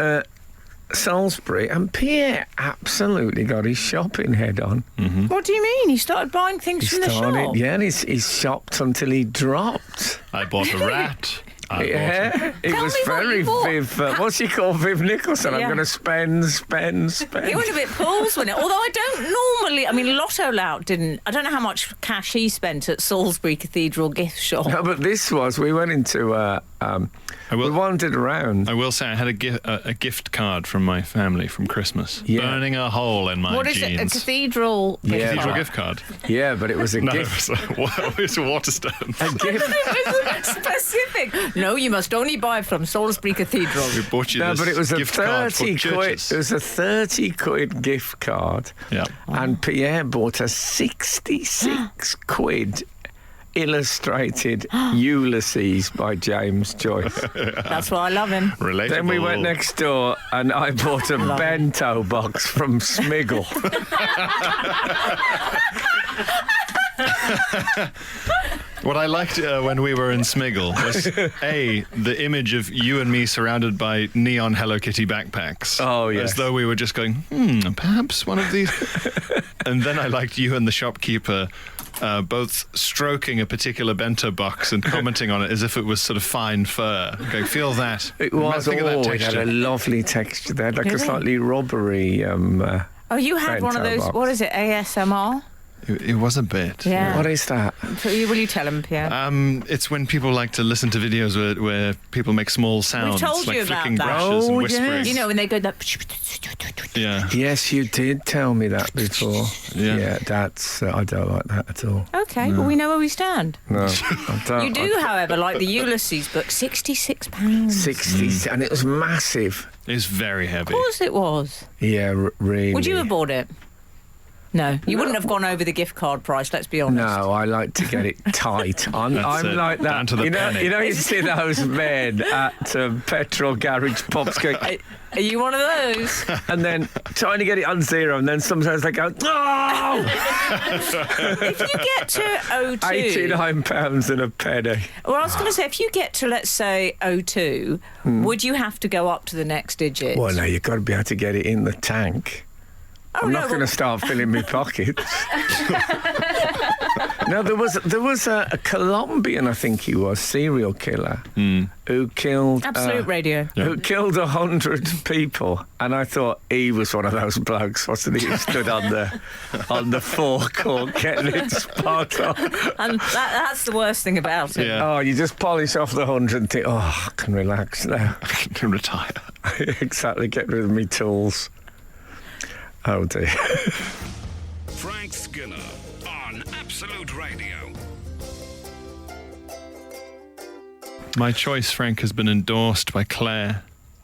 Salisbury, and Pierre absolutely got his shopping head on.
What do you mean? He started buying things from the shop?
Yeah, and he's shopped until he dropped.
I bought a rat. I bought
Yeah, it
Tell
was
me what
very
you bought.
Viv. What's he called? Viv Nicholson. I'm
Yeah.
going to spend.
He went a bit pools, wasn't it? Although I don't normally... I mean, Lotto Lout didn't... I don't know how much cash he spent at Salisbury Cathedral gift shop.
No, but this was. We went into. We wandered around.
I will say I had a gift card from my family from Christmas,
Yeah.
burning a hole in my
What is
jeans.
it? A cathedral...
Yeah.
Cathedral
but-
gift card.
Yeah, but it was a
No,
gift.
it was a Waterstones.
A gift.
It was specific. No, you must only buy from Salisbury Cathedral.
We bought you
No,
this
but it was a
gift card for
30 quid.
churches.
It was a 30 quid gift card.
Yeah.
And Pierre bought a 66 quid illustrated Ulysses by James Joyce.
That's why I love him.
Relatable.
Then we went next door and I bought a bento box from Smiggle.
What I liked when we were in Smiggle was, the image of you and me surrounded by neon Hello Kitty backpacks.
Oh, yes.
As though we were just going, perhaps one of these. And then I liked you and the shopkeeper both stroking a particular bento box and commenting on it as if it was sort of fine fur. Going, feel that.
It was,
Think of that
it had
texture.
a lovely texture there, like a
Really?
slightly robbery.
Oh, you had one of
bento
those,
box.
what is it, ASMR?
It was a bit.
Yeah.
What is that?
Will you tell him, Pierre?
It's when people like to listen to videos where people make small sounds,
told
like
you about
flicking
that.
brushes and
Oh,
whispering.
yes.
You know, when they go that...
Yeah.
Yes, you did tell me that before.
Yeah.
That's I don't like that at all.
Okay, well, we know where we stand.
No, I don't.
You do, however, like the Ulysses book, £66.
60, and it was massive.
It's very heavy.
Of course it was.
Yeah, really.
Would you have bought it? No, you wouldn't have gone over the gift card price, let's be honest.
No, I like to get it tight. I'm
That's it,
like that.
down to the
you know,
penny.
you see those men at petrol garage pops going,
Are you one of those?
and then trying to get it on zero, and then sometimes they go, oh!
If you get to O2...
£89 and a penny.
Well, I was going to say, if you get to, let's say, O2, would you have to go up to the next digit?
Well, no, you've got to be able to get it in the tank. I'm not going to start filling my pockets. No, there was a Colombian, I think he was, serial killer who killed
Absolute Radio.
who killed 100 people, and I thought he was one of those blokes, wasn't he? Who stood on the forecourt getting it spot on.
And that's the worst thing about it.
Yeah.
Oh, you just polish off the 100 and think, oh, I can relax now.
I can retire.
Exactly, get rid of me tools. Oh dear.
Frank Skinner on Absolute Radio.
My choice, Frank, has been endorsed by Claire,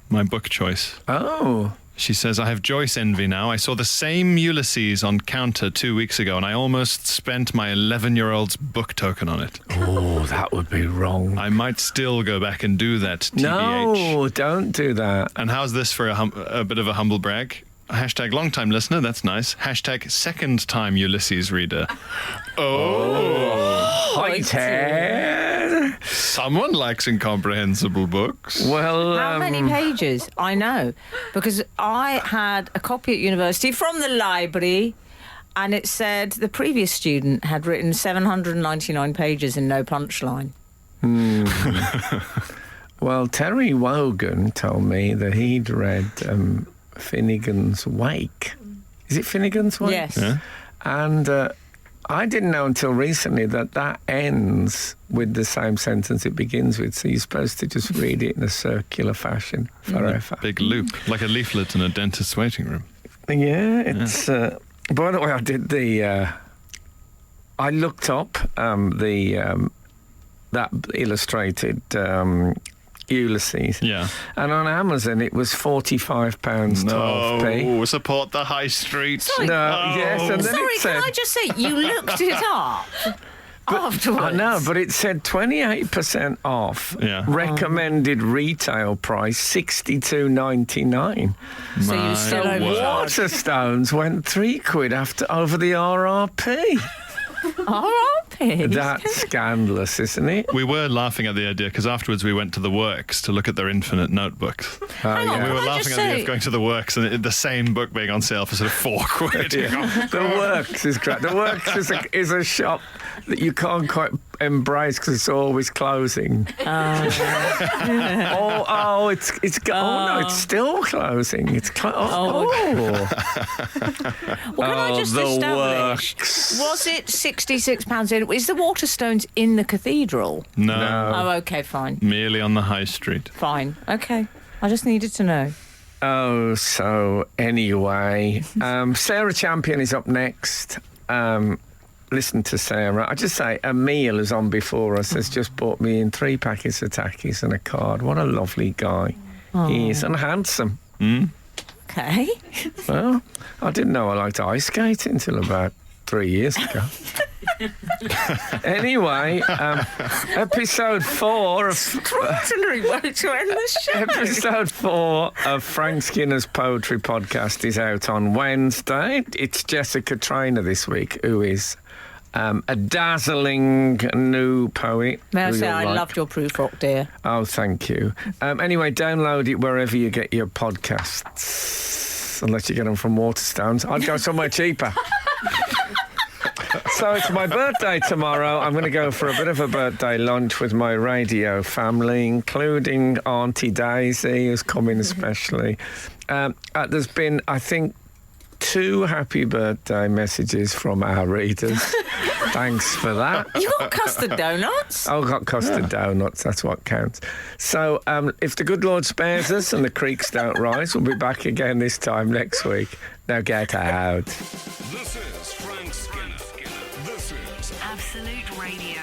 my book choice.
Oh.
She says, I have Joyce envy now. I saw the same Ulysses on counter 2 weeks ago, and I almost spent my 11-year-old's book token on it.
Oh, that would be wrong.
I might still go back and do that, TBH.
No, don't do that.
And how's this for a bit of a humble brag? Hashtag long-time listener, that's nice. Hashtag second-time Ulysses reader.
Hi, Ted.
Someone likes incomprehensible books.
Well,
How many pages? I know. Because I had a copy at university from the library, and it said the previous student had written 799 pages and no punchline.
Well, Terry Wogan told me that he'd read Finnegan's Wake. Is it Finnegan's Wake?
Yes.
Yeah.
And I didn't know until recently that ends with the same sentence it begins with. So you're supposed to just read it in a circular fashion forever.
Big loop, like a leaflet in a dentist's waiting room.
Yeah, it's. By the way, I did the. I looked up that illustrated Ulysses.
Yeah.
And on Amazon, it was £45 12p.
No, support the high street.
Sorry.
No, yes, and then
Sorry,
it said.
can I just say, you looked it up afterwards?
I know, but it said 28% off.
Yeah.
Recommended retail price $62.99.
So you still
My
overcharged.
Waterstones went £3 over the RRP.
RRP?
That's scandalous, isn't it?
We were laughing at the idea because afterwards we went to the Works to look at their infinite notebooks.
Hang on,
We were
can I
laughing
just
at the idea
say,
of going to the Works and the same book being on sale for sort of £4.
The Works is great. The Works is a shop that you can't quite embrace because it's always closing. Oh, it's still closing. It's
Well, can I just
the
establish,
Works.
was it £66 in? Is the Waterstones in the cathedral?
No,
Oh, okay, fine.
merely on the high street.
Fine. Okay. I just needed to know.
Oh, so anyway, Sarah Champion is up next. Listen to Sarah. I just say Emil is on before us. Has just bought me in 3 packets of tackies and a card. What a lovely guy he is, and handsome.
Okay.
Well, I didn't know I liked ice skating until about 3 years ago. Anyway, episode 4 of
Extraordinary way to end the show.
episode 4 of Frank Skinner's Poetry Podcast is out on Wednesday. It's Jessica Traynor this week, who is a dazzling new poet.
May I
who
say
you'll
I
like.
loved your proofread, dear.
Oh, thank you. Anyway, download it wherever you get your podcasts, unless you get them from Waterstones. I'd go somewhere cheaper. So it's my birthday tomorrow. I'm going to go for a bit of a birthday lunch with my radio family, including Auntie Daisy, who's coming especially. There's been, I think, 2 happy birthday messages from our readers. Thanks for that.
You got custard donuts?
Oh, got custard donuts, that's what counts. So if the good Lord spares us and the creeks don't rise, we'll be back again this time next week. Now get out.
This is Frank Skinner. This is
Absolute Radio.